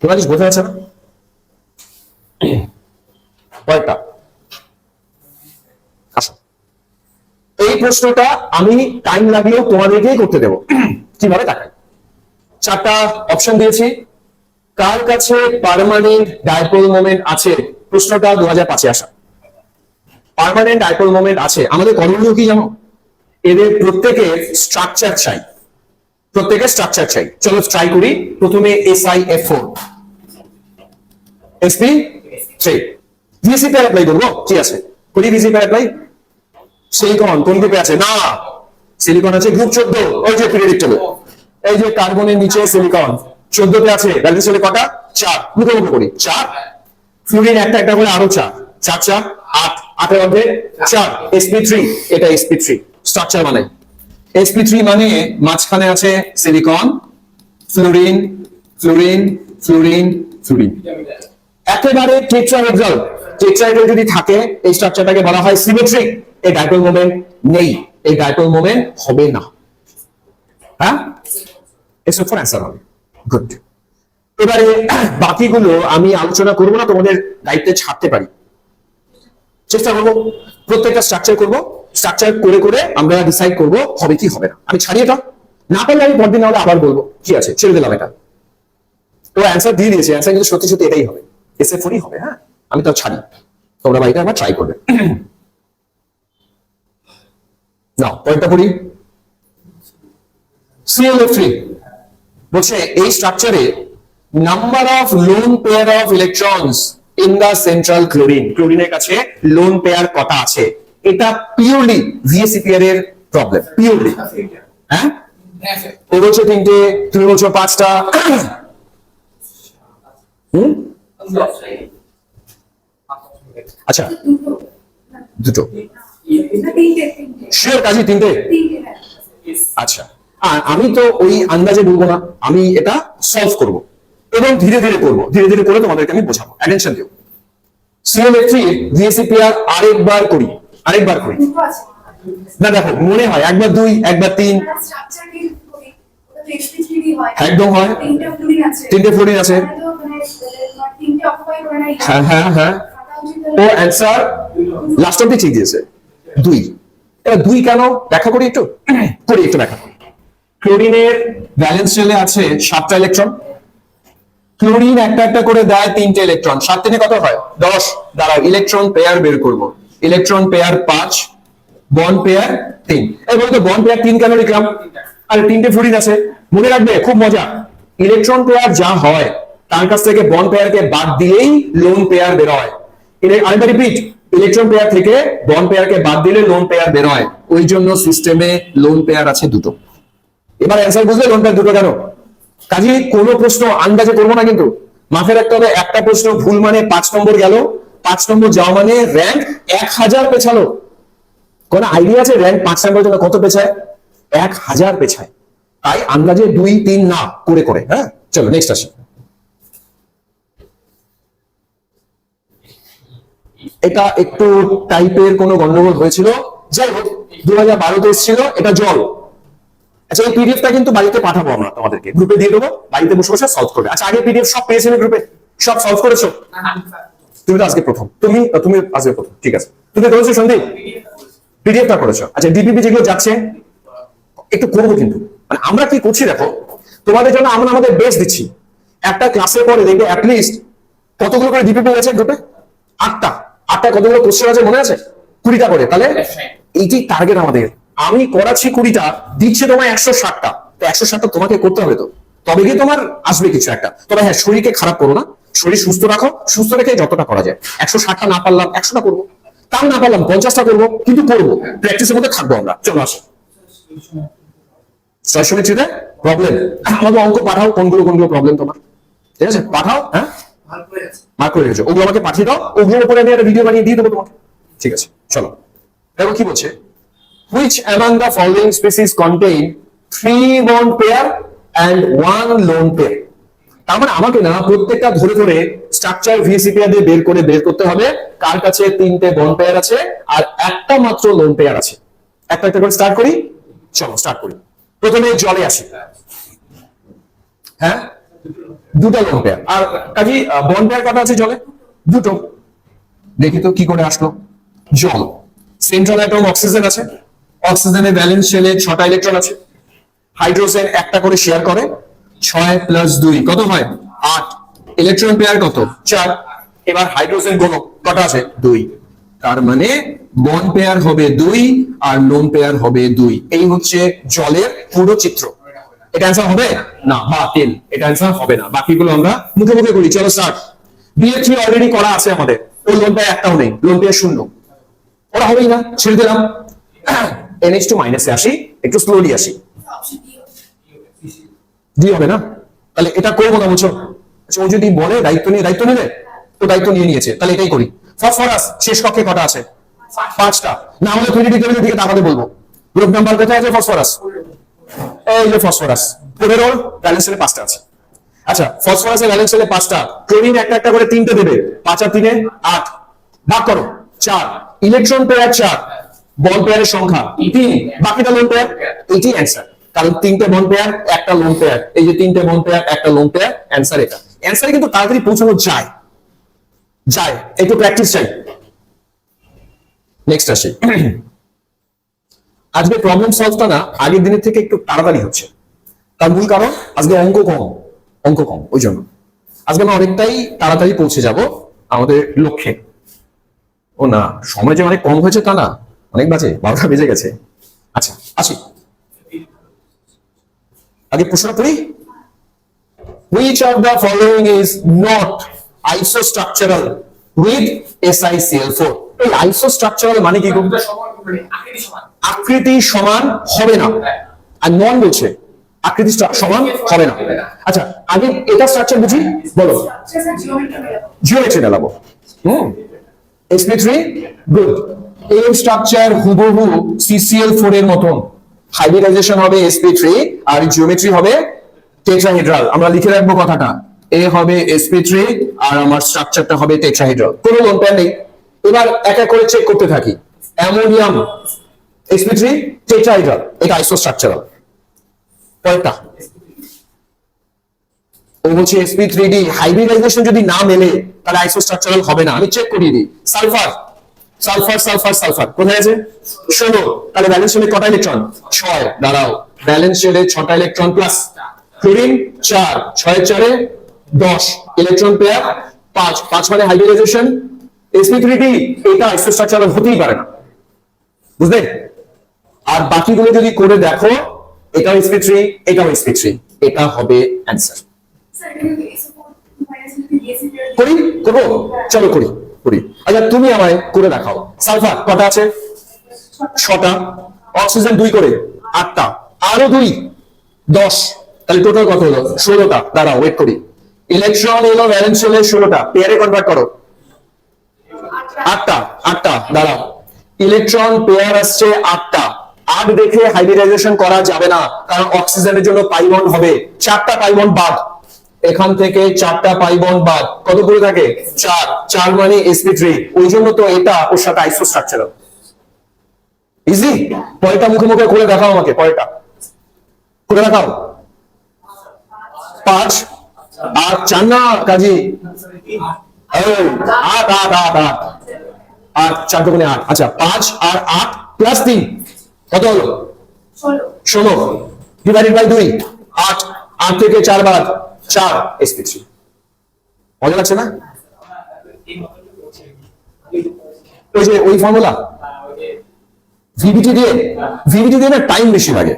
তোমার কিছু বোঝা যাচ্ছে না? কয়েকটা আসো, এই প্রশ্নটা আমি টাইম লাগলেও তোমাদেরকেই করতে দেবো। কিভাবে দেখাই? 4টা অপশন দিয়েছি। কার কাছে পার্মানেন্ট ডাইপোল মোমেন্ট আছে? প্রশ্নটা 2005-এ আসা। পার্মানেন্ট ডাইপোল মোমেন্ট আছে, আমাদের করণীয় কি জানো? এদের প্রত্যেকের স্ট্রাকচার চাই, প্রত্যেকের স্ট্রাকচার চাই। চলো ট্রাই করি। প্রথমে SiF4, sp3। VC pair apply করবো, কি আছে? করি VC পেয়ার অ্যাপ্লাই। সিলিকন কোন গ্রুপে আছে? না, সিলিকন আছে গ্রুপ 14, ওই যে পিরিয়ডিক টেবিল। এই যে কার্বনের নিচে সিলিকন 14তে আছে। ব্যালেন্স হলে কটা? 4। মুখোমুখি করি 4। ফ্লুরিন একটা একটা করে আরো 4, 4 4 8, 8 এর মধ্যে 4। sp3, এটা sp3 স্ট্রাকচার মানে। sp3 মানে মাঝখানে আছে silicon, fluorine, fluorine, fluorine, fluorine. একেবারে টেট্রাহেড্রাল। টেট্রাহেড্রাল যদি থাকে এই স্ট্রাকচারটাকে বলা হয় সিমেট্রিক। এই ডাইপোল মোমেন্ট নেই, এই ডাইপোল মোমেন্ট হবে না। হ্যাঁ, SO4 অ্যান্সার হবে। গুড। এবারে বাকিগুলো আমি আলোচনা করবো না, তোমাদের দায়িত্বে ছাড়তে পারি। চেষ্টা করবো প্রত্যেকটা স্ট্রাকচার করবো, স্ট্রাকচার করে করে আমরা ডিসাইড করবো হবে কি হবে না। আমি ছাড়ি এটা, না পারলে আমি পরদিন না হলে আবার বলবো কি আছে, ছেড়ে দিলাম এটা। তো অ্যান্সার দিয়ে দিয়েছে, অ্যান্সার কিন্তু সত্যি সত্যি এটাই হবে, SF4-ই হবে। হ্যাঁ, আমি তো ছাড়ি, তোমরা বাড়িতে আবার ট্রাই করবে। নাও পয়েন্টটা পড়ি। ClO3 বলছে এই স্ট্রাকচারে number of lone pair of electrons in the central chlorine, ক্লোরিনের কাছে লোন পেয়ার কটা আছে? এটা পিওরলি ভিএসিপিআর এর প্রবলেম, পিওরলি। হ্যাঁ, হ্যাঁ স্যার। ও বলছে তিনটে, তুমি বলছো পাঁচটা। আচ্ছা, দুটো শিওর কাজী, তিনটে? আচ্ছা, আর আমি তো ওই আন্দাজে বলবো না, আমি এটা সলভ করব এবং ধীরে ধীরে করব, ধীরে ধীরে করে তোমাদেরকে আমি বোঝাবো। অ্যাটেনশন দিও। সিওএম3 ভিএসিপিআর আরেকবার করি, আরেকবার করি। না দেখো, মনে হয় একবার দুই, একবার তিন, একদম হয়। তিনটে ফ্লোরিন আছে। হ্যাঁ হ্যাঁ হ্যাঁ, ও অ্যান্সার লাস্ট অব্দি ঠিক দিয়েছে, দুই। এবার দুই কেন ব্যাখ্যা করি, একটু করি, একটু ব্যাখ্যা করি। ক্লোরিনের ভ্যালেন্স শেলে আছে 7টা ইলেকট্রন, ক্লোরিন একটা একটা করে দেয় 3টে ইলেকট্রন, 7 3 কত হয়? 10। দাঁড়াও, ইলেকট্রন পেয়ার বের করব। Electron pair 5, bond pair 3। এই বলতো বন্ড পেয়ার 3 কেন লিখলাম? আর 3টে ফ্লোরিন আছে, মনে রাখবে, খুব মজা। ইলেকট্রন পেয়ার যা হয় তার কাছ থেকে বন্ড পেয়ারকে বাদ দিলেই লোন পেয়ার বের হয়। আরেকবার রিপিট, ইলেকট্রন পেয়ার থেকে বন্ড পেয়ারকে বাদ দিলে লোন পেয়ার বের হয়, ওই জন্য সিস্টেমে লোন পেয়ার আছে দুটো। এবার অ্যান্সার বুঝলে লোন পেয়ার দুটো কেন? কাজে কোনো প্রশ্ন আন্দাজে করবো না, কিন্তু মাথায় রাখতে হবে একটা প্রশ্ন ভুল মানে 5 নম্বর গেল, 5 নম্বর যাওয়া মানে র্যাঙ্ক 1000 পেছালো। কোন আইডিয়া আছে র্যাঙ্ক 5 নম্বরের জন্য কত পেছায়? 1000 পেছায়। তাই আন্দাজে 2 3 না করে করে। হ্যাঁ, চলো নেক্সট আসি। এটা একটু টাইপের কোনো গন্ডগোল হয়েছিল, যাই হোক 2012তে এসেছিল, এটা জল। আচ্ছা, এই পিডিএফটা কিন্তু বাড়িতে পাঠাবো, আমরা তোমাদেরকে গ্রুপে দিয়ে দেবো, বাড়িতে বসে বসে সলভ করবে। আচ্ছা, আগে পিডিএফ সব পেয়েছো গ্রুপে, সব সলভ করেছো? তুমি তো আজকে প্রথম, তুমি আজকে প্রথম, ঠিক আছে। তুমি করেছো সন্দীপ? পিডিএফটা করেছো। আচ্ছা, ডিপিপি যেগুলো যাচ্ছে একটু করবো, কিন্তু মানে আমরা কি করছি দেখো, তোমাদের জন্য আমরা আমাদের বেস্ট দিচ্ছি। একটা ক্লাসের পরে দেখবে অ্যাটলিস্ট কতগুলো করে ডিপিপি আছে গ্রুপে? 8টা। 8টা কতগুলো কোশ্চেন আছে মনে আছে? 20টা করে। তাহলে এইটি টার্গেট আমাদের। আমি করাচ্ছি 20টা, দিচ্ছে তোমায় 160টা। তো 160টা তোমাকে করতে হবে, তো তবে গিয়ে তোমার আসবে কিছু একটা। তবে হ্যাঁ, শরীরকে খারাপ করো না, শরীর সুস্থ রাখো, সুস্থ রেখে যতটা করা যায়। 160টা না পারলাম 100টা করবো, তাও না পারলাম 50টা করবো, কিন্তু করবো, প্র্যাকটিসের মধ্যে থাকবো আমরা। চলো আসো। 6 মিনিটে প্রবলেম, আমাকে অঙ্ক পাঠাও, কোনগুলো কোনগুলো প্রবলেম তোমার, ঠিক আছে? পাঠাও। হ্যাঁ, মার্ক করে রেখেছো, ওগুলো আমাকে পাঠিয়ে দাও, ওগুলোর উপরে আমি একটা ভিডিও বানিয়ে দিয়ে দেবো তোমাকে, ঠিক আছে? চলো দেখো কি বলছে। Which among the following species contain 3 bond pair and 1 lone pair? তার মানে আমাকে না প্রত্যেকটা ধরে ধরে স্ট্রাকচার ভিএসিপিআর দিয়ে বের করতে হবে কার কাছে 3টে বন্ড পেয়ার আছে আর একটা মাত্র লোন পেয়ার আছে। একটা একটা করে স্টার্ট করি, চলো স্টার্ট করি। প্রথমে জলে আসি। হ্যাঁ, দুটো লোন পেয়ার। আর কাজী বন্ড পেয়ার কটা আছে জলে? দুটো। দেখি তো কি করে আসলো। জল, সেন্ট্রাল অ্যাটম অক্সিজেন আছে, অক্সিজেনের ভ্যালেন্স শেলে 6টা ইলেকট্রন আছে, হাইড্রোজেন একটা করে শেয়ার করে, 6 + 2 কত হয়? 8। ইলেকট্রন পেয়ার কত? 4। এবার হাইড্রোজেন গুণক কটা আছে? 2। তার মানে বন্ড পেয়ার হবে 2 আর লোন পেয়ার হবে 2। এই হচ্ছে জলের পুরো চিত্র। এটা অ্যান্সার হবে না, বাতিল, এটা অ্যান্সার হবে না। বাকিগুলো আমরা মুখে মুখে করি। চলো স্টার্ট। BH3 অলরেডি করা আছে আমাদের, ওই লোন পেয়ার একটাও নেই, লোন পেয়ার 0। ওরা হবেই না, ছেড়ে দিলাম। NH2 মাইনাসে আসি, একটু স্লোলি আসি। ডি হবে না, তাহলে এটা করবো না বলছো? আচ্ছা, ও যদি বলে দায়িত্ব নিলে, তো দায়িত্ব নিয়ে নিয়েছে, তাহলে এটাই করি। ফসফরাস শেষ কক্ষে কটা আছে? 5টা। না হলে পিরিয়ডিক টেবিলের দিকে তাকাতে বলবো। গ্রুপ নাম্বার কোথায় আছে ফসফরাস? এই যে ফসফরাস 15 ব্যালেন্স শেলে 5টা আছে। আচ্ছা, ফসফরাসের ব্যালেন্স শেলে 5টা, ক্লোরিন একটা একটা করে 3টে দেবে, 5 আর 3 8, ভাগ করো 4। ইলেকট্রন পেয়ার 4, বন্ড পেয়ারের সংখ্যা 3, বাকিটা লোন পেয়ার। এইটাই অ্যান্সার, কারণ 3টে বন্ড পেয়ার একটা লোন পেয়ার, এই যে 3টে বন্ড পেয়ার একটা লোন পেয়ার, অ্যান্সার এটা। অ্যান্সারে কিন্তু তাড়াতাড়ি পৌঁছানো যায়, একটু প্র্যাকটিস চাই। নেক্সট আসি। আজকে প্রবলেম সলভটা না আগের দিনের থেকে একটু তাড়াতাড়ি হচ্ছে, তার মূল কারণ আজকে অঙ্ক কম, ওই জন্য আজকে আমরা অনেকটাই তাড়াতাড়ি পৌঁছে যাব আমাদের লক্ষ্যে। ও না, সময় যে অনেক কম হয়েছে তা না, অনেক বাজে, 12টা বেজে গেছে। আচ্ছা আসি, আগে প্রশ্নটা পড়ি, which of the following is not isostructural with SiCl4? এই isostructural মানে কি গো? দুটো সমান মানে আকৃতি সমান। আকৃতি সমান হবে না, আর নন বলছে আকৃতি সমান হবে না। আচ্ছা আগে এটা স্ট্রাকচার বুঝি, বলো। জিওমেট্রি মেলাবো। sp3 good. এই স্ট্রাকচার হুবহু CCl4 এর মতন, হাইব্রিডাইজেশন হবে sp3 আর জিওমেট্রি হবে টেট্রাহেড্রাল। আমরা লিখে রাখবো কথাটা, এ হবে sp3 আর আমার স্ট্রাকচারটা হবে টেট্রাহেড্রাল। কোনো লোনটা নেই। এবার এক এক করে চেক করতে থাকি। অ্যামোনিয়াম sp3 টেট্রাহেড্রাল, এটা আইসোস্ট্রাকচারাল। পরেরটা ও বলছে sp3d, হাইব্রিডাইজেশন যদি না মেলে তাহলে আইসোস্ট্রাকচারাল হবে না। আমি চেক করিয়ে দিই। সালফার সালফার সালফার সালফার কোথায় আছে? 16। তাহলে ব্যালেন্স শেলে কটা ইলেকট্রন? 6। দাঁড়াও, ব্যালেন্স শেলে 6টা ইলেকট্রন প্লাস ক্লোরিন 4, 6 এর 4 10, ইলেকট্রন পেয়ার 5, 5 মানে হাইব্রিডাইজেশন। sp3d এটা আইসোস্ট্রাকচারাল হতেই পারে না, বুঝলে? আর বাকিগুলো যদি করে দেখো, এটাও sp3, এটাও sp3, এটা হবে অ্যানসার। করি করবো, চলো করি করি। আচ্ছা তুমি আমায় করে দেখাও। সালফার কটা আছে? 6টা। অক্সিজেন 2 করে 8টা, আরো 2 10, তাহলে টোটাল কত হলো? 16টা। দাঁড়াও ওয়েট করি। ইলেকট্রন এলো ভ্যালেন্স শেলে 16টা, পেয়ারে কনভার্ট করো। 8টা 8টা, দাঁড়াও। ইলেকট্রন পেয়ার আসছে 8টা। 8 দেখে হাইব্রিডাইজেশন করা যাবে না, কারণ অক্সিজেনের জন্য পাই বন্ড হবে। 4টা পাই বন্ড বাদ, এখান থেকে 4টা পাই বন্ড বাদ, কত করে থাকে? 4। 4 মানে sp3, ওই জন্য তো এটা ওর সাথে আইসোস্ট্রাকচারাল। ইজি। পরেরটা মুখে মুখে করে দেখাও আমাকে, পরেরটা করে দেখাও। 5 আর 4 না কাজী, 8 8 8 8 8, 4 দুগুণে 8। আচ্ছা 5 আর 8 প্লাস 3 কত হলো? 16 ডিভাইডেড বাই 2, 8। 8 থেকে 4 বাদ, 4 sp3। মজা লাগছে না? ওই যে ওই ফর্মুলা ভিবিটি দিয়ে না টাইম বেশি লাগে।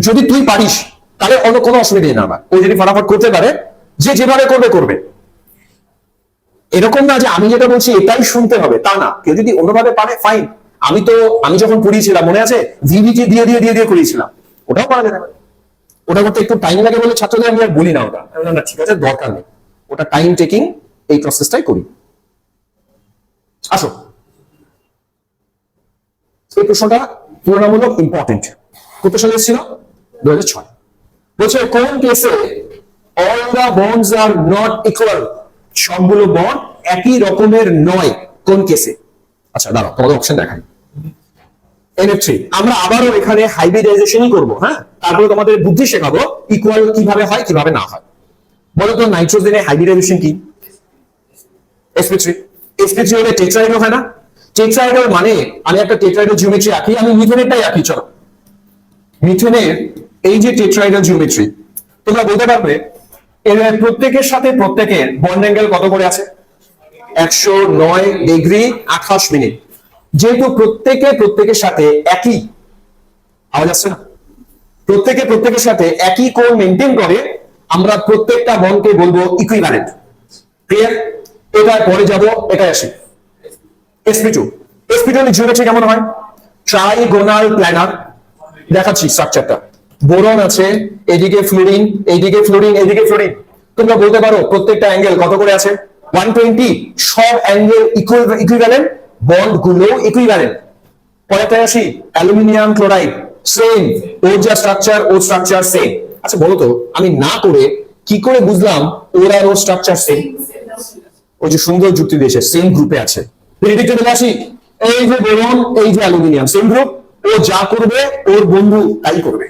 যদি তুই পারিস তাহলে অন্য কোনো অসুবিধা নেই আমার। ও যদি ফটাফট করতে পারে, যে যেভাবে করবে করবে। এরকম না যে আমি যেটা বলছি এটাই শুনতে হবে, তা না। কেউ যদি অন্যভাবে পারে ফাইন। আমি যখন পড়িয়েছিলাম মনে আছে, ভিবিটি দিয়ে দিয়ে দিয়ে দিয়ে করিয়েছিলাম, ওটাও পারা যেতে পারে। ওটা করতে একটু টাইম লাগে বলে ছাত্রদের আমি আর বলি না ওটা। না ঠিক আছে, দরকার নেই, ওটা টাইম টেকিং, এই প্রসেসটাই করি। আসো, এই প্রশ্নটা তুলনামূলক ইম্পর্টেন্ট। কত সালে এসেছিল? 2006। বলছে কোন কেসে all the bonds are not equal, সবগুলো বন্ড একই রকমের নয়, কোন কেসে? আচ্ছা দাঁড়াও, তোমাদের অপশন দেখাই। NF3 আমরা আবারও এখানে হাইব্রিডাইজেশনই করব, হ্যাঁ? তারপরে তোমাদের বুদ্ধি শেখাবো ইকুয়াল কিভাবে হয় কিভাবে না হয়। বলো তো নাইট্রোজেনের হাইব্রিডাইজেশন কি? sp3। sp3 হলে টেট্রাহেড্রাল হয় না? টেট্রাহেড্রাল মানে আমি একটা টেট্রাহেড্রাল জিওমেট্রি আঁকি, আমি মিথেনেরটাই আঁকি। চলো, মিথেনের এই যে টেট্রাহেড্রাল জিওমেট্রি, তোমরা বলতে পারবে এর প্রত্যেকের সাথে প্রত্যেকের বন্ড অ্যাঙ্গেল কত করে আছে? 109 ডিগ্রি 28 মিনিট। যেহেতু প্রত্যেকের সাথে একই, আওয়াজ আসছে না? প্রত্যেকের সাথে একই কোণ মেনটেন করে, আমরা প্রত্যেকটা বন্ডকে বলবো ইকুইভ্যালেন্ট। ক্লিয়ার? এটার পরে যাব, এটা আসি sp2। sp2 এর জিওমেট্রি কেমন হয়? Trigonal planar. দেখাচ্ছি স্ট্রাকচারটা। বোরন আছে, এদিকে ফ্লোরিন, এইদিকে ফ্লোরিন, এইদিকে ফ্লোরিন। তোমরা বলতে পারো প্রত্যেকটা অ্যাঙ্গেল কত করে আছে? 120। সব অ্যাঙ্গেল ইকুইভ্যালেন্ট, বন্ড গুলো ইকুইভ্যালেন্ট। পরেরটায় আসি, অ্যালুমিনিয়াম ক্লোরাইড সেম, ওর যা স্ট্রাকচার ওর স্ট্রাকচার সেম। আচ্ছা বলো তো, আমি না করে কি করে বুঝলাম ওর আর ওর স্ট্রাকচার সেম? ওই যে সুন্দর যুক্তি দিয়েছে, সেম গ্রুপে আছে। প্রেডিক্টে চলে আসি, এই যে বোরন, এই যে অ্যালুমিনিয়াম, সেম গ্রুপ। ও যা করবে ওর বন্ধু তাই করবে।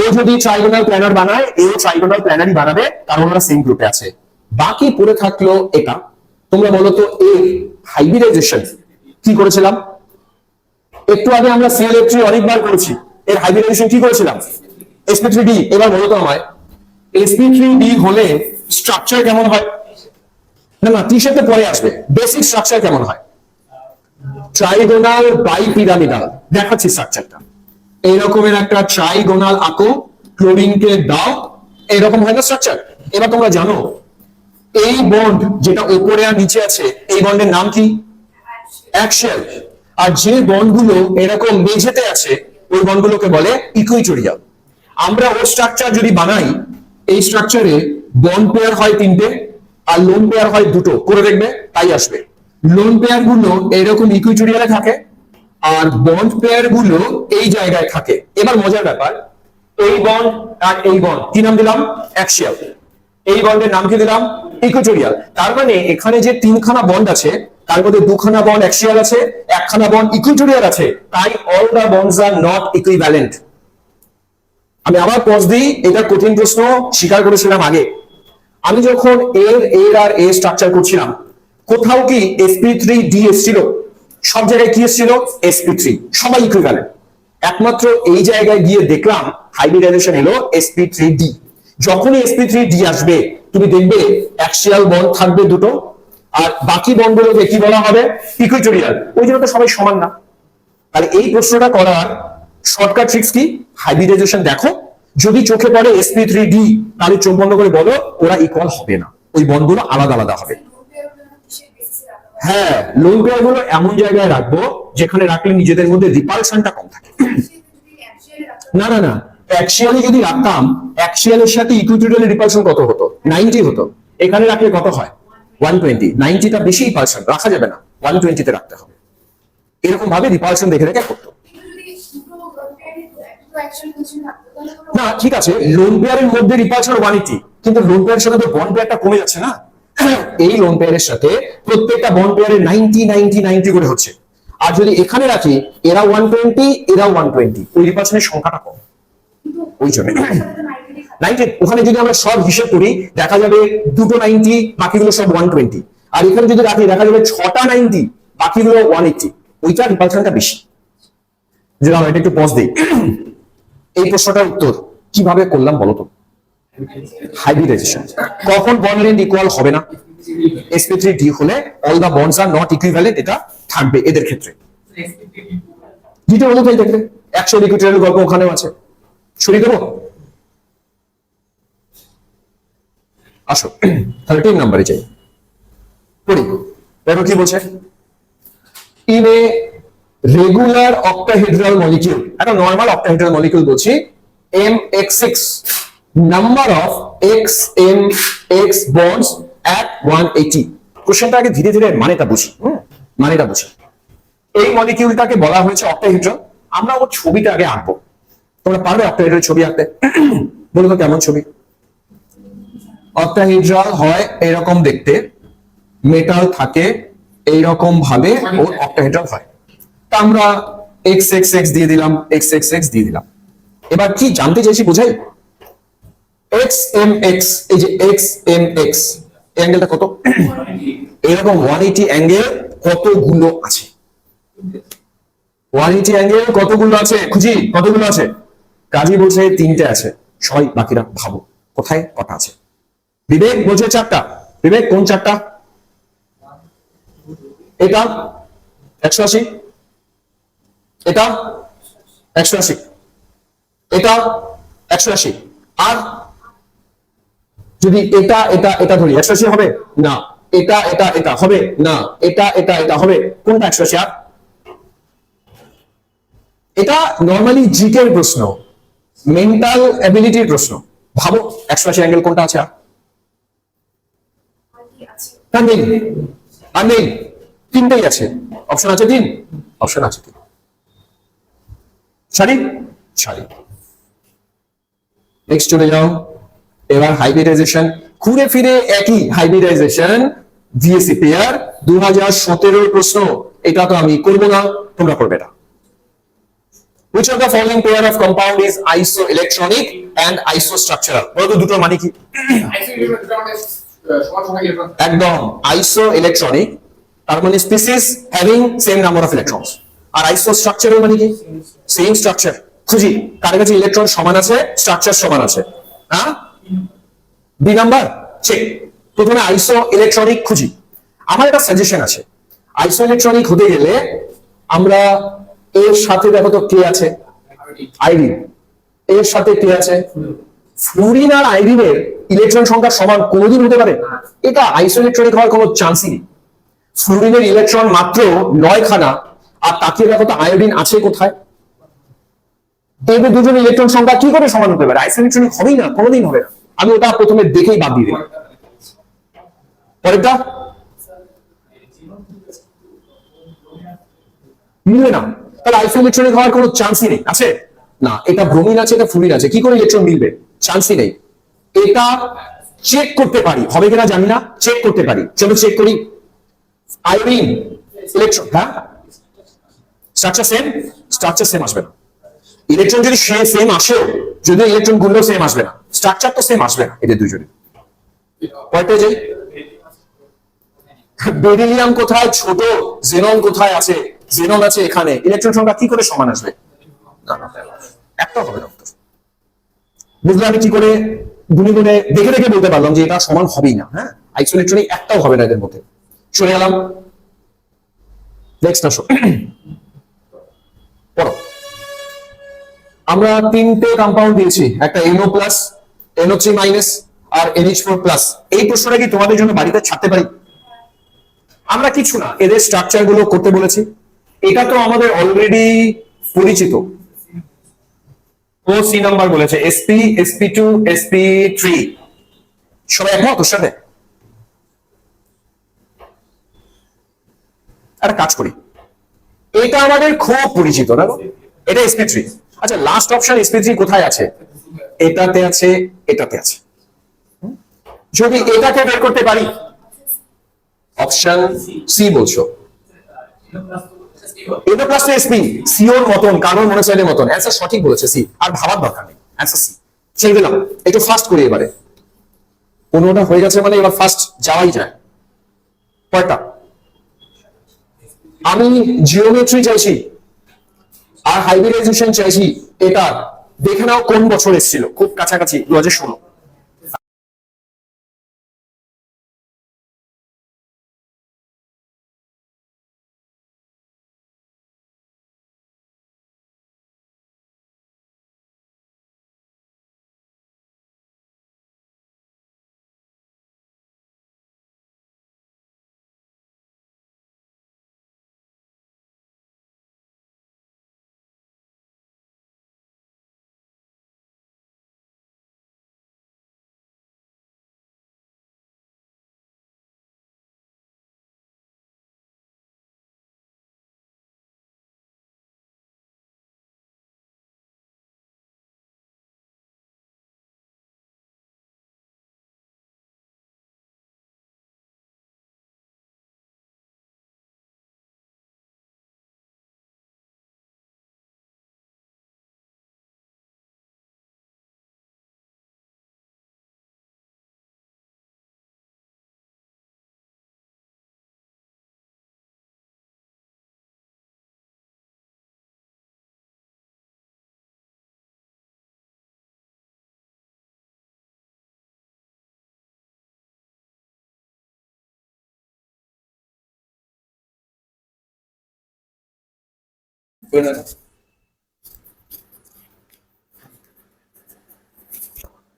ও যদি ট্রাইগোনাল প্ল্যানার বানায়, এও ট্রাইগোনাল প্ল্যানারই বানাবে, কারণ ওরা সেম গ্রুপে আছে। বাকি পড়ে থাকলো এটা। তোমরা বলো তো এর হাইব্রিডাইজেশন কি করেছিলাম? একটু আগে আমরা ClF3 অনেকবার করেছি, এর হাইব্রিডাইজেশন কি করেছিলাম? sp3d। এবার বলো তো আমায়, sp3d হলে স্ট্রাকচার কেমন হয়? না টি-শার্টে পরে আসবে, বেসিক স্ট্রাকচার কেমন হয়? ট্রাইগোনাল বাইপিরামিডাল। দেখাচ্ছি স্ট্রাকচারটা। এইরকমের একটা ট্রাইগোনাল আঁকো, ক্লোরিনকে দাও, এরকম হয় না স্ট্রাকচার। এবার তোমরা জানো এই বন্ড যেটা উপরে আর নিচে আছে এই বন্ডের নাম কি? অ্যাক্সিয়াল। আর যে বন্ডগুলো এরকম মেঝেতে আছে ওই বন্ডগুলোকে বলে ইকুইটোরিয়াল। আমরা ওর স্ট্রাকচার যদি বানাই, এই স্ট্রাকচারে বন্ড পেয়ার হয় 3টে আর লোন পেয়ার হয় 2টো, করে দেখবে তাই আসবে। লোন পেয়ার গুলো এরকম ইকুইটোরিয়ালে থাকে আর বন্ড পেয়ার গুলো এই জায়গায় থাকে। এবার মজার ব্যাপার, এই বন্ড আর এই বন্ড কি নাম দিলাম? অ্যাক্সিয়াল। এই বন্ডের নাম কি দিলাম? ইকুইটোরিয়াল। তার মানে এখানে যে 3খানা বন্ড আছে তার মধ্যে 2খানা বন্ড অ্যাক্সিয়াল আছে, 1খানা বন্ড ইকুইটোরিয়াল আছে, তাই all the bonds are not equivalent. আমি আবার পজ দিই, এটা কঠিন প্রশ্ন, স্বীকার করেছিলাম আগে। আমি যখন এর আর এ স্ট্রাকচার করছিলাম কোথাও কি sp3d এসেছিল? সব জায়গায় কি এসেছিল? sp3, সবাই ইকুইভ্যালেন্ট। একমাত্র এই জায়গায় গিয়ে দেখলাম হাইব্রিডাইজেশন এলো sp3d। যখনই sp3d আসবে তুমি দেখবে অ্যাক্সিয়াল বন্ড থাকবে 2টো আর বাকি বন্ডগুলোকে কি বলা হবে? ইকুইটোরিয়াল। ওই জন্য তো সবাই সমান না। আর এই প্রশ্নটা করার শর্টকাট ট্রিক্স কি? হাইব্রিডাইজেশন দেখো, যদি চোখে পড়ে sp3d তাহলে চোখ বন্ধ করে বলো ওরা ইকুয়াল হবে না, ওই বন্ডগুলো আলাদা আলাদা হবে। হ্যাঁ, লোন পেয়ার গুলো এমন জায়গায় রাখবো যেখানে রাখলে নিজেদের মধ্যে রিপালশনটা কম থাকে। না না না, অ্যাক্সিয়ালি যদি রাখতাম, অ্যাক্সিয়ালের সাথে ইকুইটোরিয়ালের রিপালশন কত হতো? 90 হতো। এখানে রাখলে কত হয়? 120। 90টা বেশি রিপালশন রাখা যাবে না, 120 তে রাখতে হবে। এরকম ভাবে রিপালশন দেখে রেখে করতো। না ঠিক আছে, লোন পেয়ারের মধ্যে রিপালশন 180, কিন্তু লোন পেয়ারের সাথে তো বন্ড পেয়ারটা কমে যাচ্ছে না। এই লোন পেয়ারের সাথে প্রত্যেকটা বন্ড পেয়ারে 90 90 90 করে হচ্ছে। আর যদি এখানে রাখি এরা 120 এরা 120, ওই রিপালশনের সংখ্যাটা কম। ওই জন্য 90 ওখানে যদি আমরা সব হিসেব করি দেখা যাবে 2টো 90 বাকিগুলো সব 120। আর এখানে যদি রাখি দেখা যাবে 6টা 90 বাকিগুলো 180, ওইটা রিপালশনটা বেশি। যদি আমরা এটা একটু পজ দিই, এই প্রশ্নটার উত্তর কিভাবে করলাম বলো তো? হাইব্রিডাইজেশন। কখন বন্ড লেন্থ ইকুয়াল হবে না? sp3d হলে all the bonds are not equivalent, এটা থাকবে এদের ক্ষেত্রে। দ্বিতীয় অনুযায়ী দেখবে 100 ইকুইটোরিয়াল গল্প ওখানেও আছে, সরিয়ে দেবো। আসো 13 নম্বরে যাই, পড়ি। দেখো কি বলছে, in a regular octahedral molecule, একটা নরমাল অক্টাহেড্রাল মলিকিউল বলছি, mx6 number of xmx bonds at 180। কোশ্চেনটা আগে ধীরে ধীরে মানেটা বুঝি, মানেটা বুঝি। এই মলিকিউলটাকে বলা হয়েছে অক্টাহেড্রাল। আমরা ওর ছবিটা আগে আঁকবো। তোমরা পারবে অক্টাহেড্রাল ছবি আঁকতে? বলো তো কেমন ছবি? অক্টাহেড্রাল হয় এরকম দেখতে, মেটাল থাকে এইরকম ভাবে ওর অক্টাহেড্রাল হয়। তা আমরা xxx দিয়ে দিলাম, xxx দিয়ে দিলাম। এবার কি জানতে চাইছি বোঝাই? xmx, এই যে xmx অ্যাঙ্গেলটা কত? এরকম 180 অ্যাঙ্গেল কতগুলো আছে? 180 অ্যাঙ্গেল কতগুলো আছে খুঁজি, কতগুলো আছে? কাজী বলছে 3টে আছে, সবাই বাকিরা ভাবো কোথায় কটা আছে। বিবেক বলছে 4টা। বিবেক কোন 4টা? এটা 180, এটা 180, এটা 180, আর যদি এটা এটা এটা ধরি 180 হবে না, এটা এটা এটা হবে না, এটা এটা এটা হবে, কোনটা 180? আর এটা নরমালি জিকে এর প্রশ্ন, মেন্টাল অ্যাবিলিটির প্রশ্ন। ভাবো 180 অ্যাঙ্গেল কোনটা আছে? আর নেই, আর নেই, 3টাই আছে। অপশন আছে 3, অপশন আছে 3। সারি সারি। নেক্সট চলে যাও। এবার হাইব্রিডাইজেশন, ঘুরে ফিরে একই হাইব্রিডাইজেশন ভিএসি পেয়ার 2017 প্রশ্ন। এটা তো আমি করব না, তোমরা করবে এটা। Which of the following pair of compound is isoelectronic and isostructural? বলো তো দুটোর মানে কি? একদম, isoelectronic তার মানে species having same number of electrons, আর আইসোস্ট্রাকচারাল মানে কি? Same structure. খুঁজি কার কাছে ইলেকট্রন সমান আছে, স্ট্রাকচার সমান আছে। হ্যাঁ, বি নাম্বার চেক। প্রথমে আইসো ইলেকট্রনিক খুঁজি। আমার একটা সাজেশন আছে, আইসো ইলেকট্রনিক হতে গেলে আমরা এর সাথে দেখো তো কে আছে? আইরিন। এর সাথে কে আছে? ফ্লুরিন আর আয়োডিনের ইলেকট্রন সংখ্যা সমান কোনোদিন হতে পারে? এটা আইসোইলেকট্রনিক হওয়ার কোনো চান্সই নেই। ফ্লুরিনের ইলেকট্রন মাত্র 9 খানা, আর তাকিয়ে দেখো তো আয়োডিন আছে কোথায়? এদের দুজন ইলেকট্রন সংখ্যা কি করে সমান হতে পারে? আইসোইলেকট্রনিক হবেই না, কোনোদিন হবে না। আমি ওটা প্রথমে দেখেই বাদ দিয়ে দিই। পরেরটা মিলবে না, তাহলে আইসোইলেকট্রনিক হওয়ার কোনো চান্সই নেই। আছে না, এটা ব্রোমিন আছে, এটা ফ্লুরিন আছে, কি করে ইলেকট্রন মিলবে? চান্সই নেই। এটা চেক করতে পারি, হবে কিনা জানি না, চেক করতে পারি। চলো চেক করি। আয়োডিন ইলেকট্রন, হ্যাঁ স্ট্রাকচার সেম আসবে না। ইলেকট্রন যদি সেম আসেও, যদি ইলেকট্রন গুলো সেম আসবে না, স্ট্রাকচার তো সেম আসবে না এদের দুজনে। পয়েন্টে যাই। বেরিলিয়াম কোথায় ছোট, জেনন কোথায় আছে? জেনন আছে এখানে, ইলেকট্রন সংখ্যা কি করে সমান আসবে? একটা হবে না উত্তর। বুঝলে আমি কি করে গুনে গুনে দেখে দেখে বলতে পারলাম যে এটা সমান হবেই না। হ্যাঁ, আইসোইলেকট্রনিক একটাও হবে না এদের মধ্যে। চলে গেলাম নেক্সট আসো, পড়ো। আমরা তিনটে কম্পাউন্ড দিয়েছি, একটা NO+, NO3- আর NH4+। এই প্রশ্নটা কি তোমাদের জন্য বাড়িতে ছাড়তে পারি? আমরা কিছু না, এদের স্ট্রাকচার গুলো করতে বলেছি। এটা তো আমাদের অলরেডি পরিচিত। ও সি নাম্বার বলেছে, sp sp2 sp3। সবাই একমত ওর সাথে? একটা কাজ করি, এটা আমাদের খুব পরিচিত না, এটা sp3। আচ্ছা, লাস্ট অপশন sp3 কোথায় আছে? এটাতে আছে, এটাতে আছে। যদি এটাকে বের করতে পারি, অপশন সি বলছো। এটা প্লাস sp, সিওর মতন, কারণ মনোসাইডের মতন। অ্যান্সার সঠিক বলেছে সি, আর ভাবার দরকার নেই। Answer C. ছেড়ে দিলাম, একটু ফাস্ট করি এবারে। 15টা হয়ে গেছে মানে এবার ফাস্ট যাওয়াই যায়। কয়টা? আমি জিওমেট্রি চাইছি আর হাইব্রিডাইজেশন চাইছি। এটা দেখে নাও কোন বছর এসেছিল, খুব কাছাকাছি 2016।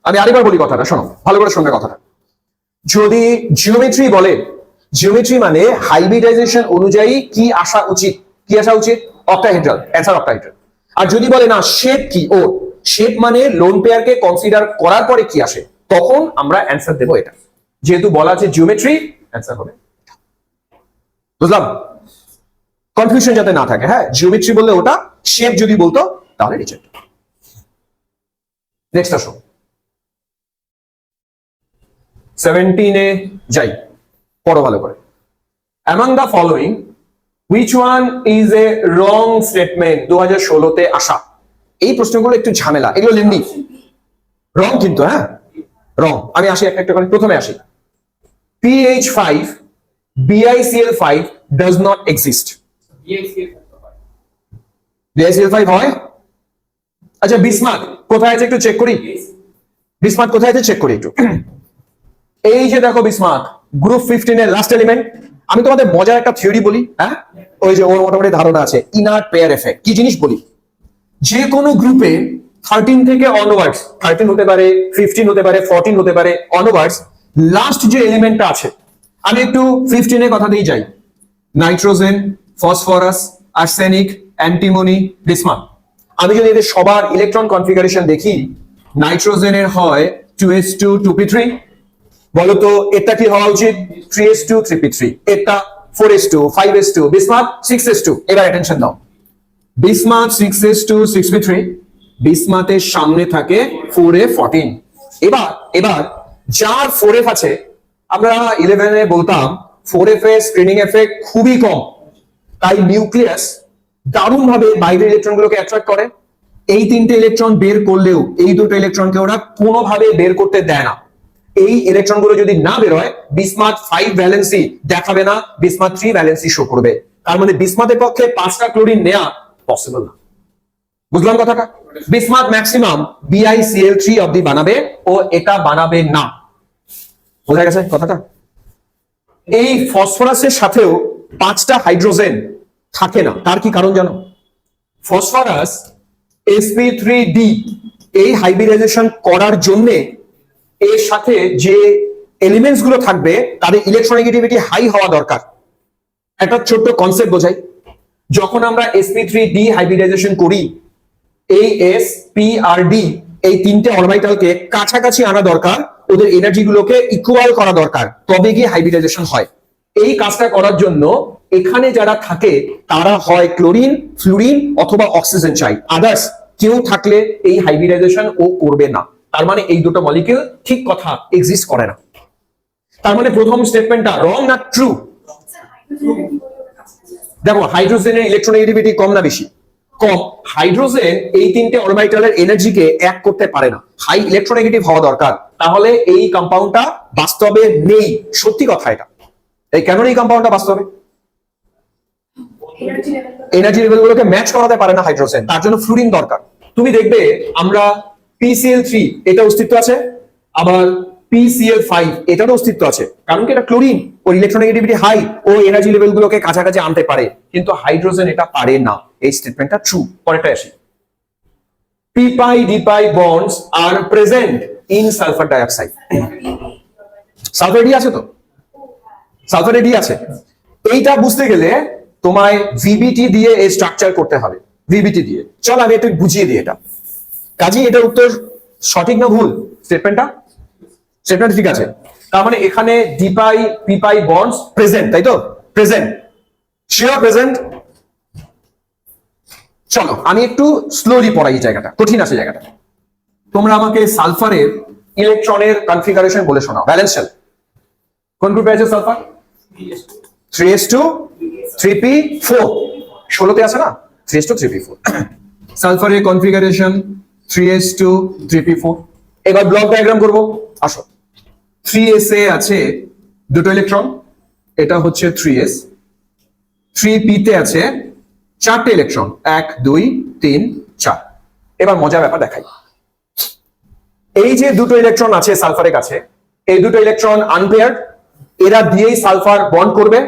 আমি আরেকবার বলি কথাটা, শোনো ভালো করে, শোনো কথাটা। যদি জিওমেট্রি বলে, জিওমেট্রি মানে হাইব্রিডাইজেশন অনুযায়ী কি আসা উচিত, কি আসা উচিত? Octahedral, answer octahedral. আর যদি বলে না শেপ কি, ও শেপ মানে লোন পেয়ারকে কনসিডার করার পরে কি আসে, তখন আমরা অ্যান্সার দেবো এটা। যেহেতু বলা আছে জিওমেট্রি, অ্যান্সার হবে। বুঝলাম? কনফিউশন যাতে না থাকে। হ্যাঁ, জিওমেট্রি বললে ওটা, শেপ যদি বলতো তাহলে রিজেক্ট। নেক্সট আসো, 17-এ যাই, পড়ো ভালো করে। Among the following, which one is a wrong statement? 2016-তে আসা এই প্রশ্নগুলো একটু ঝামেলা, এগুলো লেন্দি। রং কিন্তু, হ্যাঁ রং। আমি আসি একটা একটা করে, প্রথমে আসি। PH5 BiCl5 does not exist. BiCl5 হয়? আচ্ছা, বিসমাথ কোথায় আছে একটু চেক করি। বিসমাথ কোথায় আছে চেক করি একটু। এই যে দেখো বিসমাথ, গ্রুপ 15 এর লাস্ট এলিমেন্ট। আমি তোমাদের মজার একটা থিওরি বলি, হ্যাঁ ওই যে ওর মোটামুটি ধারণা আছে, ইনার্ট পেয়ার এফেক্ট। কি জিনিস বলি, যে কোনো গ্রুপে 13 থেকে অনওয়ার্ডস, 13 হতে পারে, 15 হতে পারে, 14 হতে পারে, অনওয়ার্ডস লাস্ট যে এলিমেন্টটা আছে, আমি একটু 15 এর কথা দিয়ে যাই। Nitrogen, phosphorus, arsenic, antimony, bismuth. আমি যদি এদের সবার ইলেকট্রন কনফিগারেশন দেখি, নাইট্রোজেনের হয় 2s2 2p3, বলতো এটা কি হওয়া উচিত? 3s2 3p3, এটা 4s2 5s2, বিসমাথ 6s2। এবার অ্যাটেনশন দাও, বিসমাথ 6s2 6p3, বিসমাথের সামনে থাকে 4f14। এবার যার 4f আছে, আমরা 11 এ বলতাম 4f এর স্ক্রিনিং এফেক্ট খুবই কম, তাই নিউক্লিয়াস দারুণ ভাবে বাইরের ইলেকট্রন গুলোকে অ্যাট্রাক্ট করে। এই তিনটে ইলেকট্রন বের করলেও এই দুটো ইলেকট্রনকে ওরা কোনোভাবে বের করতে দেয় না। এই ইলেকট্রন গুলো যদি না বের হয়, বিসমাথ 5 ভ্যালেন্সি দেখাবে না, বিসমাথ 3 ভ্যালেন্সি শো করবে। তার মানে বিসমাথের পক্ষে 5টা ক্লোরিন নেওয়া পসিবল না। বুঝলাম কথাটা? বিসমাথ ম্যাক্সিমাম BiCl3 অবধি বানাবে, ও এটা বানাবে না। বোঝা গেছে কথাটা? এই ফসফরাসের সাথেও 5টা হাইড্রোজেন থাকে না। তার কি কারণ জানো? ফসফরাস sp3d এই হাইব্রিডাইজেশন করার জন্য এর সাথে যে এলিমেন্টস গুলো থাকবে তাদের ইলেকট্রোনেগেটিভিটি হাই হওয়া দরকার। একটা ছোট্ট কনসেপ্ট বোঝাই। যখন আমরা sp3d হাইব্রিডাইজেশন করি, এই s p আর d এই তিনটে অরবিটালকে কাছাকাছি আনা দরকার, ওদের এনার্জি গুলোকে ইকুয়াল করা দরকার, তবে গিয়ে হাইব্রিডাইজেশন হয়। এই কাজটা করার জন্য এখানে যারা থাকে তারা হয় ক্লোরিন, ফ্লুরিন অথবা অক্সিজেন চাই। আদার্স কেউ থাকলে এই হাইব্রিডাইজেশন ও করবে না। তার মানে এই দুটো মলিকিউল ঠিক কথা এক্সিস্ট করে না। তার মানে প্রথম স্টেটমেন্টটা রং না ট্রু? দেখো, হাইড্রোজেনের ইলেকট্রোনেগেটিভিটি কম না বেশি? কম। হাইড্রোজেন এই তিনটে অরবিটালের এনার্জিকে এক করতে পারে না, হাই ইলেকট্রোনেগেটিভ হওয়া দরকার, তাহলে এই কম্পাউন্ডটা বাস্তবে নেই। সত্যি কথা এটা। এই কেন এই কম্পাউন্ডটা বাস্তবে? এনার্জি লেভেল গুলোকে ম্যাচ করাতে পারে না হাইড্রোজেন, তার জন্য ফ্লুরিন দরকার। তুমি দেখবে আমরা PCl3 এটা অস্তিত্ব আছে, আবার PCl5 এটারও অস্তিত্ব আছে, কারণ কি এটা ক্লোরিন, ওর ইলেকট্রোনেগেটিভিটি হাই, ও এনার্জি লেভেল গুলোকে কাছাকাছি আনতে পারে, কিন্তু হাইড্রোজেন এটা পারে না। এই স্টেটমেন্টটা ট্রু। পরেরটা আসি, p-pi d-pi bonds are present in sulfur dioxide। Sulphur D আছে তো? সালফারে ডি আছে। এইটা বুঝতে গেলে তোমায় ভিবিটি দিয়ে এই স্ট্রাকচার করতে হবে, ভিবিটি দিয়ে। চল আমি একটু বুঝিয়ে দিই এটা। কাজী এটার উত্তর সঠিক না ভুল? স্টেটমেন্টটা ঠিক আছে। তার মানে এখানে d-pi p-pi bonds প্রেজেন্ট, তাই তো? Present, sure present. চলো আমি একটু স্লোলি পড়াই এই জায়গাটা, কঠিন আছে জায়গাটা। তোমরা আমাকে সালফারের ইলেকট্রনের কনফিগারেশন বলে শোনাও। ভ্যালেন্স শেল কোন গ্রুপে আছে সালফার? 3s2 3p4, 16তে আছে না? 3s2 3p4 সালফারের configuration 3s2 3p4। এবার ব্লক ডায়াগ্রাম করব। আসো, 3s এ আছে দুটো ইলেকট্রন, এটা হচ্ছে 3s। 3p তে আছে 4টে ইলেকট্রন, 1 2 3 4। এবার মজার ব্যাপার দেখাই। এই যে দুটো ইলেকট্রন আছে সালফারের কাছে, এই দুটো ইলেকট্রন আনপেয়ার্ড, এরা দিয়েই সালফার বন্ড করবে।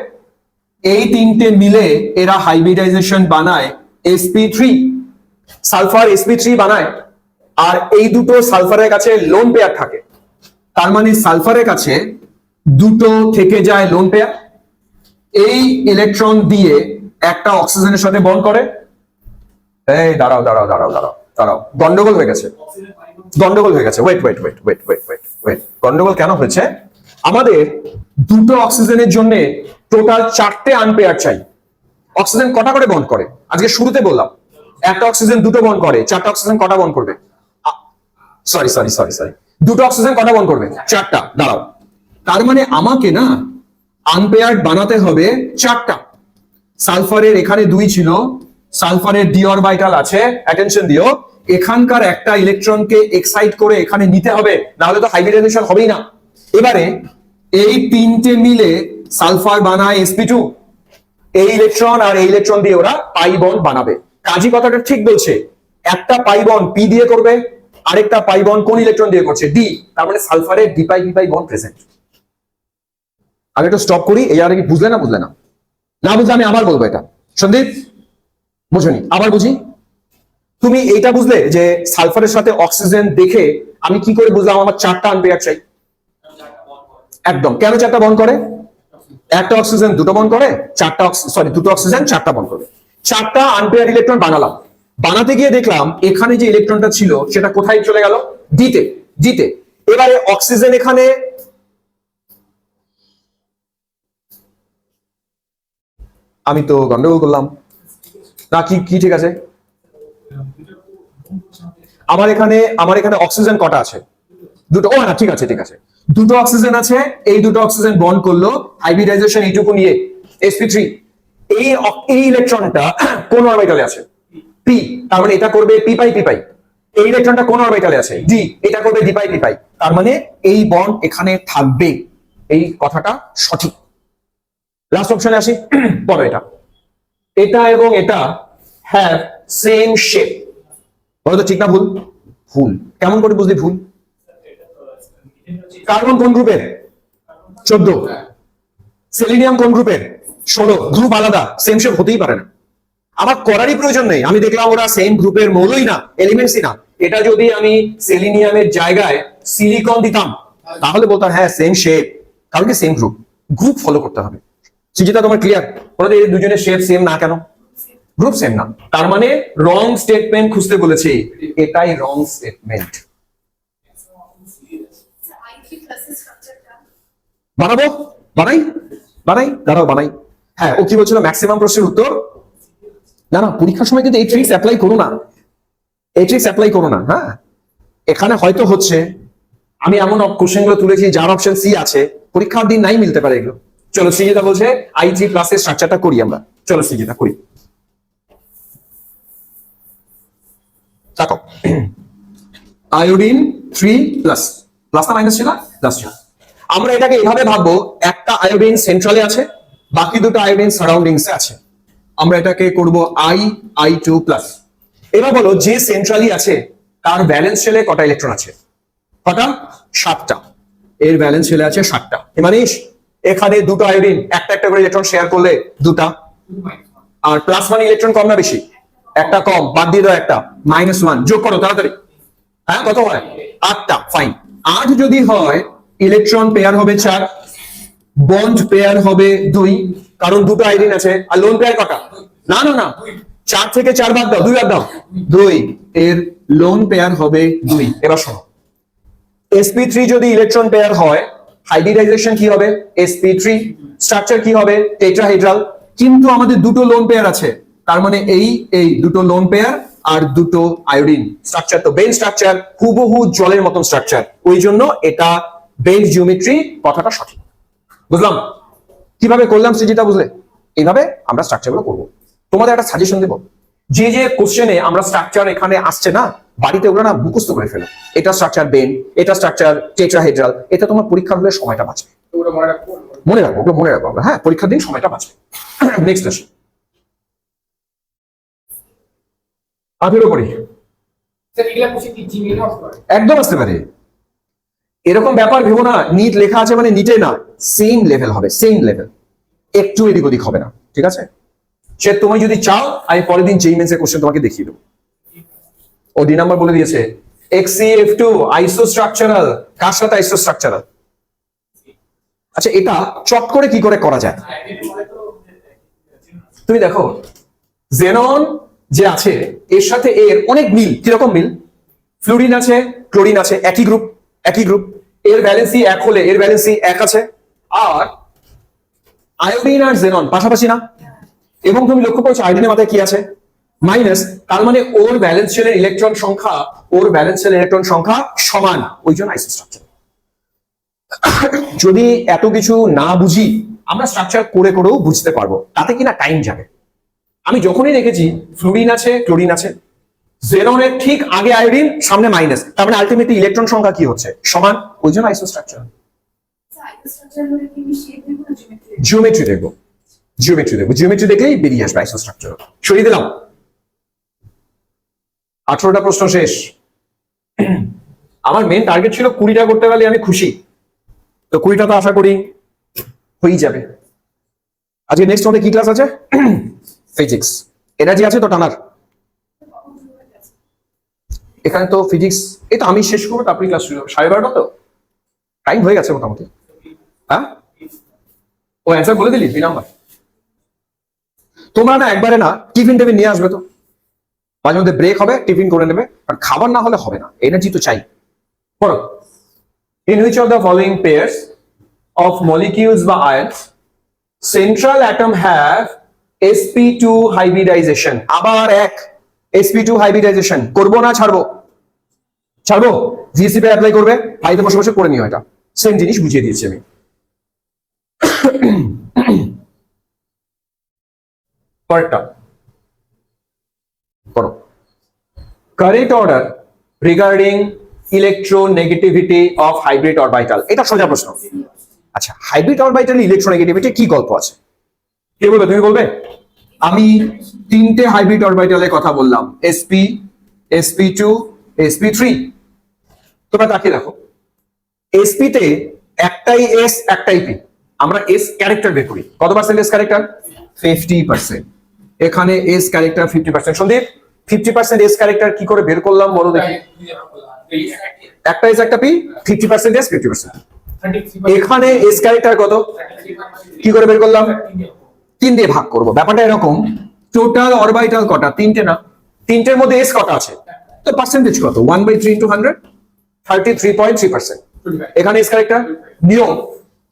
এই তিনটে মিলে এরা হাইব্রিডাইজেশন বানায় sp3, সালফার sp3 বানায়। আর এই দুটো সালফারের কাছে লোন পেয়ার থাকে, তার মানে সালফারের কাছে দুটো থেকে যায় লোন পেয়ার। এই ইলেকট্রন দিয়ে একটা অক্সিজেনের সাথে বন্ড করে। এই দাঁড়াও, গন্ডগোল হয়ে গেছে, ওয়েট। গন্ডগোল কেন হয়েছে? আমাদের দুটো অক্সিজেনের জন্য টোটাল 4টে আনপেয়ার চাই। অক্সিজেন কটা করে বন্ড করে? আজকে শুরুতে বললাম একটা অক্সিজেন দুটো বন্ড করে, 4টা অক্সিজেন কটা বন্ড করবে? সরি, দুটো অক্সিজেন কটা বন্ড করবে? 4টা। দাঁড়াও, তার মানে আমাকে না আনপেয়ার্ড বানাতে হবে 4টা। সালফারের এখানে 2 ছিল, সালফারের ডি অরবিটাল আছে, অ্যাটেনশন দিও, এখানকার একটা ইলেকট্রনকে এক্সাইট করে এখানে নিতে হবে, না হলে তো হাইব্রিডাইজেশন হবেই না। এবারে এই তিনটে মিলে সালফার বানায় sp2, এই ইলেকট্রন আর এই ইলেকট্রন দিয়ে ওরা পাই বন্ড বানাবে। কাজী কথাটা ঠিক বলছে, একটা পাই বন্ড p দিয়ে করবে, আরেকটা পাই বন্ড কোন ইলেকট্রন দিয়ে করছে? d। তার মানে সালফারের d-pi p-pi বন্ড প্রেজেন্ট। আমি একটু স্টপ করি, এই আর কি বুঝলে না বুঝলে না বুঝলে আমি আবার বলবো। এটা সন্দীপ বুঝুনি, আবার বুঝি। তুমি এইটা বুঝলে যে সালফারের সাথে অক্সিজেন দেখে আমি কি করে বুঝলাম আমার 4টা আনপেয়ার চাই? একদম। কেন 4টা বন্ড করে? একটা অক্সিজেন দুটো বন্ড করে, দুটো অক্সিজেন 4টা বন্ড করে। 4টা আনপেয়ার ইলেকট্রন বানালাম, বানাতে গিয়ে দেখলাম এখানে যে ইলেকট্রনটা ছিল সেটা কোথায় চলে গেল? ডিতে। এবারে অক্সিজেন এখানে আমি তো গন্ডগোল করলাম না, কি ঠিক আছে? আমার এখানে অক্সিজেন কটা আছে? দুটো। ও না, ঠিক আছে দুটো অক্সিজেন আছে, এই দুটো অক্সিজেন বন্ড করলো হাইব্রিডাইজেশন এইটুকু নিয়ে sp3। এই ইলেকট্রনটা কোন অরবিটালে আছে? পি, তার মানে এটা করবে পি পাই। এই ইলেকট্রনটা কোন অরবিটালে আছে? ডি, এটা করবে ডি পাই। তার মানে এই বন্ড এখানে থাকবে, এই কথাটা সঠিক। লাস্ট অপশনে আসি, পরে এটা এবং এটা হ্যাভ সেম শেপ। বলো তো ঠিক না ভুল? ভুল। কেমন করে বুঝলি ভুল? কার্বন কোন গ্রুপের? 14। সেলিনিয়াম কোন গ্রুপের? 16। গ্রুপ আলাদা, সেম শেপ হতেই পারে না। আমার করারই প্রয়োজন নেই, আমি দেখলাম ওরা সেম গ্রুপের মৌলই না, এলিমেন্টসই না। এটা যদি আমি সেলিনিয়ামের জায়গায় সিলিকন দিতাম তাহলে বলতাম হ্যাঁ সেম শেপ, কারণ কি সেম গ্রুপ ফলো করতে হবে। সুজিতা তোমার ক্লিয়ার? বলো এই দুজনের শেপ সেম না কেন? গ্রুপ সেম না, তার মানে রং স্টেটমেন্ট খুঁজতে বলেছি, এটাই রং স্টেটমেন্ট। বানাবো? বানাই দাঁড়াও বানাই। হ্যাঁ, ও কি বলছিল ম্যাক্সিমাম প্রশ্নের উত্তর? না পরীক্ষার সময় কিন্তু এই ট্রিক্স অ্যাপ্লাই করো না। হ্যাঁ, এখানে হয়তো হচ্ছে আমি এমন কোশ্চেন গুলো তুলেছি যার অপশন সি আছে, পরীক্ষার দিন নাই মিলতে পারে এগুলো। চলো সৃজিতা বলছে i3 প্লাসের স্ট্রাকচারটা করি আমরা। চলো সৃজিতা করি। দেখো আয়োডিন 3 প্লাস না মাইনাস ছিল? প্লাস ছিল। আমরা এটাকে এভাবে ভাববো, একটা আয়োডিন সেন্ট্রালে আছে, বাকি দুটো আয়োডিন সারাউন্ডিংসে আছে। আমরা এটাকে করব i2 প্লাস। এবার বলো যে সেন্ট্রালি আছে তার ব্যালেন্স শেলে কটা ইলেকট্রন আছে? কটা? 7টা। এর ব্যালেন্স শেলে আছে 7টা। মানিস এখানে দুটো আয়োডিন একটা করে ইলেকট্রন শেয়ার করলে 2টা, আর প্লাস মানে ইলেকট্রন কম না বেশি? একটা কম, বাদ দিয়ে দাও একটা, -1। যোগ করো তাড়াতাড়ি। হ্যাঁ, কত হয়? 8টা। ফাইন। 8 যদি হয় ইলেকট্রন পেয়ার হবে 4, বন্ড পেয়ার হবে 2, কারণ দুটো আয়োডিন আছে। আর লোন পেয়ার কটা? না 4 থেকে 4 বাদ দাও, 2 বাদ দাও, 2। এর লোন পেয়ার হবে 2। এবার শোনো, sp3 যদি ইলেকট্রন পেয়ার হয় হাইব্রিডাইজেশন কি হবে? sp3। স্ট্রাকচার কি হবে? টেট্রাহেড্রাল। কিন্তু আমাদের দুটো লোন পেয়ার আছে, তার মানে এই দুটো লোন পেয়ার আর দুটো আয়োডিন। স্ট্রাকচার তো বেন স্ট্রাকচার, হুবহু জলের মতন স্ট্রাকচার, ওই জন্য এটা বেন জিওমেট্রি, কথাটা সঠিক। বুঝলাম কিভাবে করলাম সৃজিতা? বুঝলে? এইভাবে আমরা স্ট্রাকচারগুলো করব। তোমাদের একটা সাজেশন দেব, যে কোশ্চেনে আমরা স্ট্রাকচার এখানে আসছে না, বাড়িতে ওগুলো না মুখস্থ করে ফেলো। এটা স্ট্রাকচার বেন, এটা স্ট্রাকচার টেট্রাহেড্রাল। এটা তোমার পরীক্ষার হলে সময়টা বাঁচবে। মনে রাখবো আমরা। হ্যাঁ, পরীক্ষার দিন সময়টা বাঁচবে। নেক্সট আসি, 18 পড়ি। একদম আসতে পারে, এরকম ব্যাপার ভেবো না নিট লেখা আছে মানে নিটে না, সেম লেভেল হবে, সেম লেভেল, একটু এদিক ওদিক হবে না। ঠিক আছে? সে তুমি যদি চাও আমি পরের দিন যেই মেন্সের কোশ্চেন তোমাকে দেখিয়ে দেবো। ও ডি নাম্বার বলে দিয়েছে। XeF2 আইসোস্ট্রাকচারাল, কার সাথে আইসোস্ট্রাকচারাল? আচ্ছা, এটা চট করে কি করে করা যায়? তুমি দেখো জেনন যে আছে এর সাথে এর অনেক মিল। কিরকম মিল? ফ্লুরিন আছে, ক্লোরিন আছে, একই গ্রুপ। এর ভ্যালেন্সি 1 হলে এর ভ্যালেন্সি 1 আছে। আর আয়োডিন আর জেনন পাশাপাশি না? এবং তুমি লক্ষ্য করছো আয়োডিনের মাথায় কি আছে? মাইনাস। তার মানে ওর ভ্যালেন্স শেলের ইলেকট্রন সংখ্যা সমান, ওই জন্য আইসোস্ট্রাকচার। যদি এত কিছু না বুঝি আমরা স্ট্রাকচার করেও বুঝতে পারবো, তাতে কিনা টাইম যাবে। আমি যখনই দেখেছি ফ্লুরিন আছে, ক্লোরিন আছে, জেননের ঠিক আগে আয়োডিন, সামনে মাইনাস, তার মানে আলটিমেটলি ইলেকট্রন সংখ্যা কি হচ্ছে? সমান, ওই জন্য আইসোস্ট্রাকচার। জিওমেট্রি দেখবো, জিওমেট্রি দেখলেই বেরিয়ে আসবে আইসোস্ট্রাকচার। সরিয়ে দিলাম। 18টা প্রশ্ন শেষ। আমার মেন টার্গেট ছিল 20টা করতে পারলে আমি খুশি, তো 20টা তো আশা করি হয়েই যাবে। আজকে নেক্সট আমাদের কি ক্লাস আছে? ফিজিক্স। এনার্জি আছে তো টানার? এখানে তো ফিজিক্স, এই তো আমি শেষ করবো তারপরে ক্লাস শুরু হবে, 12:30 তো টাইম হয়ে গেছে মোটামুটি। হ্যাঁ, ও অ্যান্সার বলে দিলি 2 নাম্বার। তোমরা না একবারে না টিফিন টেবিন নিয়ে আসবে তো, মাঝে মধ্যে ব্রেক হবে, টিফিন করে নেবে, আর খাবার না হলে হবে না, এনার্জি তো চাই। পড়ো, in which of the following pairs of molecules বা ions central atom have sp2 hybridisation. আবার এক sp2 হাইব্রিডাইজেশন, করবো না ছাড়বো? ছাড়বো। জিএসসি পে অ্যাপ্লাই করবে, বাড়িতে বসে বসে করে নিও, এটা সেম জিনিস বুঝিয়ে দিয়েছি আমি। পরেরটা করো, current order regarding electronegativity of hybrid orbital. এটা সোজা প্রশ্ন। আচ্ছা, হাইব্রিড অরবিটাল ইলেকট্রোনেগেটিভিটি কি গল্প আছে? কে বলবে? তুমি বলবে? আমি 3টে হাইব্রিড অরবিটালের কথা বললাম, sp, sp2, sp3। তোমরা তাকিয়ে দেখো, sp তে একটাই s একটাই p। আমরা s ক্যারেক্টার বের করি, কত পার্সেন্ট s ক্যারেক্টার? 50%। এখানে s character 50%। Sandip, 50% s character কি করে বের করলাম বলো দেখি? একটা s একটা p, 50% s 50%। এখানে s ক্যারেক্টার কত, কি করে বের করলাম? 3 দিয়ে ভাগ করব। ব্যাপারটা এরকম, টোটাল অরবিটাল কটা? 3টে না? 3টের মধ্যে s কটা আছে? তো পার্সেন্টেজ কত? 1/3 into 100, 33.3%। এখানে s ক্যারেক্টার, নিয়ম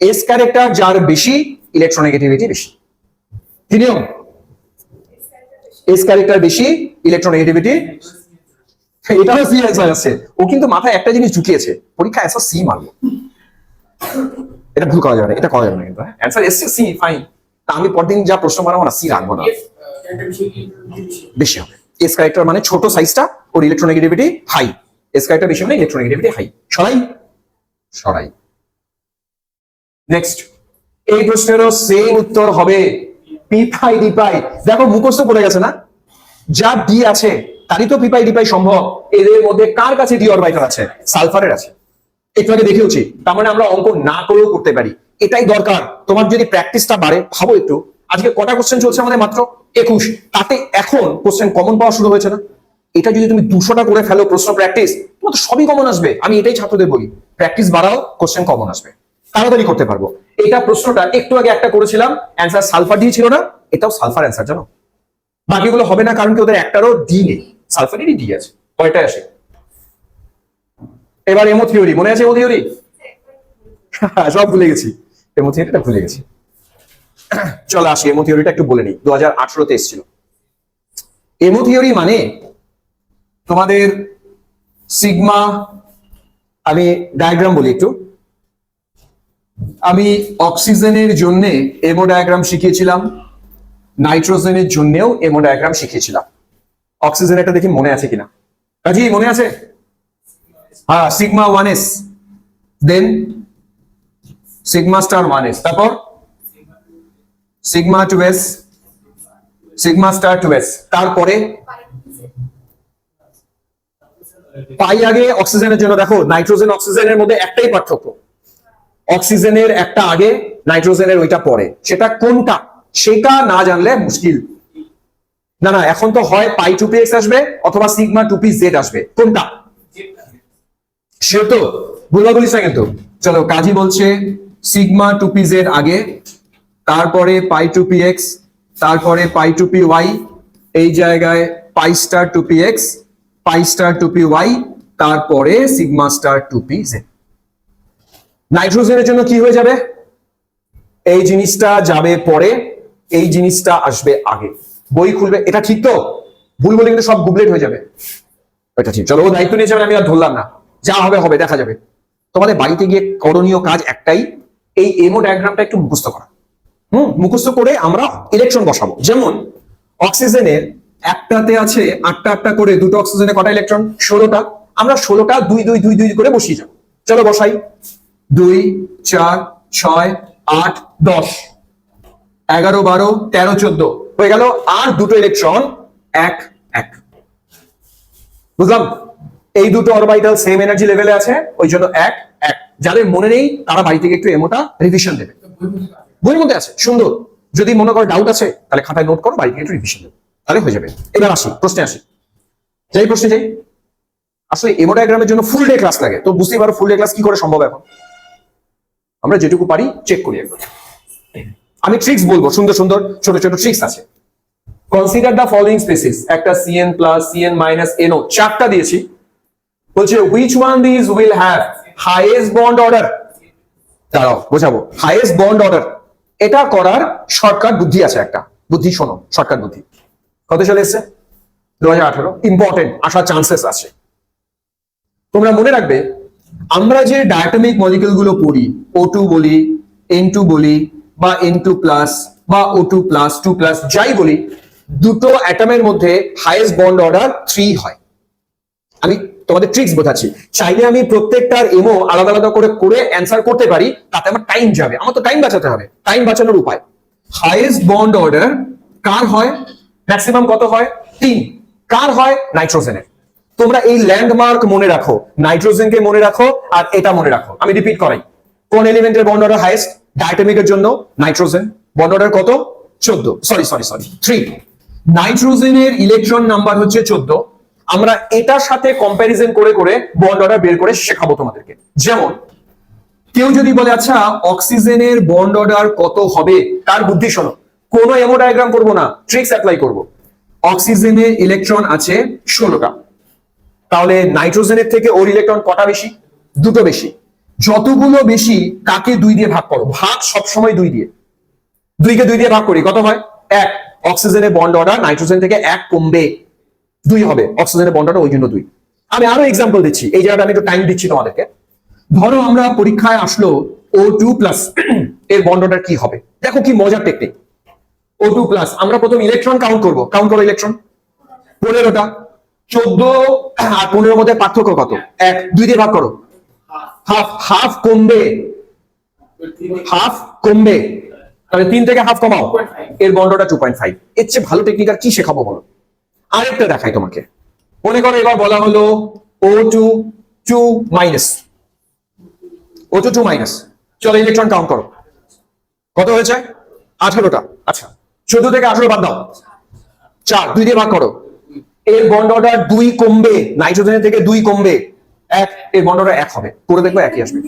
s ক্যারেক্টার যার বেশি ইলেকট্রোনেগেটিভিটি বেশি। কি নিয়ম? s ক্যারেক্টার বেশি ইলেকট্রোনেগেটিভিটি। এটাও সি অ্যান্সার আছে। ও কিন্তু মাথায় একটা জিনিস ঢুকিয়েছে, পরীক্ষা অ্যান্সার সি মারবো। এটা ভুল করা যাবে না, এটা করা যাবে না কিন্তু। অ্যান্সার এসছে সি, ফাইন। তা আমি পরদিন যা প্রশ্ন মারাবো না, সি রাখবো না, বেশি হবে। এস ক্যারেক্টার মানে ছোট সাইজটা, ওর ইলেকট্রোনেগেটিভিটি হাই। এস ক্যারেক্টার বেশি মানে ইলেকট্রোনেগেটিভিটি হাই। সরাই সরাই। নেক্সট, এই প্রশ্নেরও সেম উত্তর হবে পি পাই ডি পাই। দেখো মুখস্থ পড়ে গেছে না? যা ডি আছে তারই তো পি পাই ডি পাই সম্ভব। এদের মধ্যে কার কাছে ডি অরবিটাল আছে? সালফারের আছে। একটু আগে দেখেওছি, তার মানে আমরা অঙ্ক না করেও করতে পারি। এটাই দরকার। তোমার যদি প্র্যাকটিসটা বাড়ে, ভাবো একটু, আজকে কটা কোশ্চেন চলছে আমাদের? মাত্র 21। তাতে এখন কোশ্চেন কমন পাওয়া শুরু হয়েছে না? এটা যদি তুমি 200টা করে ফেলো প্রশ্ন প্র্যাকটিস, তোমার তো সবই কমন আসবে। আমি এটাই ছাত্রদের বলি, প্র্যাকটিস বাড়াও, কোশ্চেন কমন আসবে, তাড়াতাড়ি করতে পারবো। এটা প্রশ্নটা একটু আগে একটা করেছিলাম, অ্যান্সার সালফার ডি ছিল না? এটাও সালফার অ্যান্সার, জানো? বাকিগুলো হবে না, কারণ কি ওদের একটারও ডি নেই, সালফারেরই ডি আছে। কয়টা আসে? এবার এমো থিওরি, মনে আছে? এমো থিওরি সব ভুলে গেছি, এমো থিওরিটা ভুলে গেছি। চলো আসি, এমো থিওরিটা একটু বলে নিই। 2018-তে এসেছিল। এমো থিওরি মানে তোমাদের সিগমা, আমি ডায়াগ্রাম বলি একটু। আমি অক্সিজেনের জন্য এমো ডায়াগ্রাম শিখিয়েছিলাম, নাইট্রোজেনের জন্যও এমো ডায়াগ্রাম শিখিয়েছিলাম। অক্সিজেন একটা দেখি মনে আছে কিনা, কাজী মনে আছে? হ্যাঁ, সিগমা 1s, দেন সিগমা স্টার 1s, তারপর sigma 2s, sigma star 2s, তারপরে পাই আগে অক্সিজেনের জন্য। দেখো নাইট্রোজেন অক্সিজেনের মধ্যে একটাই পার্থক্য, অক্সিজেনের একটা আগে, নাইট্রোজেনের ওইটা পরে। সেটা কোনটা সেটা না জানলে মুশকিল। না না, এখন তো হয় পাই 2px আসবে অথবা সিগমা 2pz আসবে। কোনটা সে তো ভুলবা বলিস না কিন্তু। চলো, কাজী বলছে সিগমা 2pz আগে, তারপরে পাই 2px, তারপরে পাই 2py, এই জায়গায় পাই স্টার 2px, পাই স্টার 2py, তারপরে সিগমা স্টার 2pz। নাইট্রোজেনের জন্য কি হয়ে যাবে? এই জিনিসটা যাবে পরে, এই জিনিসটা আসবে আগে। বই খুলবে, এটা ঠিক তো? ভুল বলে কিন্তু সব গুবলেট হয়ে যাবে। এটা ঠিক। চলো, ও দায়িত্ব নিয়ে যাবে, আমি আর ধরলাম না, যা হবে হবে, দেখা যাবে। তোমাদের বাড়িতে গিয়ে করণীয় কাজ একটাই, এই এমো ডায়াগ্রামটা একটু মুখস্থ করা। মুখস্থ করে আমরা ইলেকট্রন বসাবো। যেমন অক্সিজেনের একটাতে আছে 8টা করে, দুটো অক্সিজেনে কটা ইলেকট্রন? 16টা। আমরা 16টা 2 2 2 2 করে বসিয়ে যাবো। চলো বসাই, 2 4 6 8 10 11 12 13 14 হয়ে গেল। আর দুটো ইলেকট্রন 1 1। বুঝলাম? এই দুটো অরবিটাল সেম এনার্জি লেভেলে আছে, ওই জন্য 1 1। যাদের মনে নেই তারা বাড়ি থেকে একটু এমোটা রিভিশন দেবে, বইয়ের মধ্যে আছে, সুন্দর। যদি মনে করো ডাউট আছে তাহলে খাতায় নোট করো, বাড়ি থেকে একটু রিভিশন দেবে, তাহলে হয়ে যাবে। এবার আসি প্রশ্নে, আসি, যাই প্রশ্নে যাই। আসলে এমো ডায়াগ্রামের জন্য ফুল ডে ক্লাস লাগে, তো বুঝতেই পারো ফুল ডে ক্লাস কি করে সম্ভব এখন। আমরা যেটুকু পারি চেক করি একবার। আমি ট্রিক্স বলবো, সুন্দর সুন্দর ছোট ছোট ট্রিক্স আছে। কনসিডার দ্য ফলোইং স্পেসিস, একটা Cn plus Cn minus NO, চারটা দিয়েছি। বলছে which one this will have highest bond order. দাঁড়াও বোঝাবো, হাইয়েস্ট বন্ড অর্ডার। এটা করার শর্টকাট বুদ্ধি আছে একটা, বুদ্ধি শোনো, শর্টকাট বুদ্ধি। কত চলে এসছে? 2018। ইম্পর্টেন্ট, আসার চান্সেস আছে। তোমরা মনে রাখবে, আমরা যে ডায়াটমিক মলিকিউল গুলো পড়ি, O2 বলি, N2 বলি, বা N2 প্লাস বা O2 প্লাস 2 প্লাস যাই বলি, দুটো অ্যাটমের মধ্যে হাইয়েস্ট বন্ড অর্ডার 3 হয়। আমি তোমাদের ট্রিক্স বোঝাচ্ছি। চাইলে আমি প্রত্যেকটার এমও আলাদা আলাদা করে করে অ্যান্সার করতে পারি, তাতে আমার টাইম যাবে, আমার তো টাইম বাঁচাতে হবে। টাইম বাঁচানোর উপায়, হাইয়েস্ট বন্ড অর্ডার কার হয়, ম্যাক্সিমাম কত হয়? 3। কার হয়? নাইট্রোজেনের। তোমরা এই ল্যান্ডমার্ক মনে রাখো, নাইট্রোজেনকে মনে রাখো আর এটা মনে রাখো। আমি রিপিট করাই, কোন এলিমেন্টের বন্ড অর্ডার হাইয়েস্ট? ডায়াটমিকের জন্য নাইট্রোজেন, বন্ড অর্ডার কত? 14, সরি 3। নাইট্রোজেনের ইলেকট্রন নাম্বার হচ্ছে 14। আমরা এটার সাথে কম্প্যারিজন করে করে বন্ড অর্ডার বের করে শেখাবো তোমাদেরকে। যেমন কেউ যদি বলে আচ্ছা অক্সিজেনের বন্ড অর্ডার কত হবে, তার বুদ্ধি শোনো। কোনো এমো ডায়াগ্রাম করবো না, ট্রিক্স অ্যাপ্লাই করব। অক্সিজেনের ইলেকট্রন আছে 16টা, তাহলে নাইট্রোজেনের থেকে ওর ইলেকট্রন কটা বেশি? 2টো বেশি। যতগুলো বেশি তাকে 2 দিয়ে ভাগ করো, ভাগ সবসময় 2 দিয়ে। 2কে 2 দিয়ে ভাগ করি, কত হয়? 1। অক্সিজেনের বন্ড অর্ডার নাইট্রোজেন থেকে 1 কমবে, 2 হবে। অক্সিজেনের বন্ড অর্ডার ওই জন্য 2। আমি আরো এক্সাম্পল দিচ্ছি, এই জায়গাটা আমি একটু টাইম দিচ্ছি তোমাদেরকে। ধরো আমরা পরীক্ষায় আসলো O2 প্লাস, এর বন্ড অর্ডার কি হবে? দেখো কি মজার টেকনিক। O2 প্লাস, আমরা প্রথম ইলেকট্রন কাউন্ট করবো। কাউন্ট করো ইলেকট্রন, 15টা। 14 আর 15 মধ্যে পার্থক্য কত? 1। 2 দিয়ে ভাগ করো, হাফ। হাফ কমবে, হাফ কমবে, তাহলে 3 থেকে হাফ কমাও, এর বন্ড অর্ডার 2.5। এর চেয়ে ভালো টেকনিক আর কি শেখাবো বলো? আরেকটা দেখাই তোমাকে। মনে করো এবার বলা হলো O2 2 মাইনাস, O2 2 মাইনাস। চলো ইলেকট্রন কাউন্ট করো, কত হয়েছে? 18টা। আচ্ছা 14 থেকে 18 বাদ দাও, 4। 2 দিয়ে ভাগ করো, এর বন্ড অর্ডার 2 কমবে, নাইট্রোজেনের থেকে 2 কমবে, 1। এর বন্ড অর্ডার 1 হবে। করে দেখবো একই আসবে,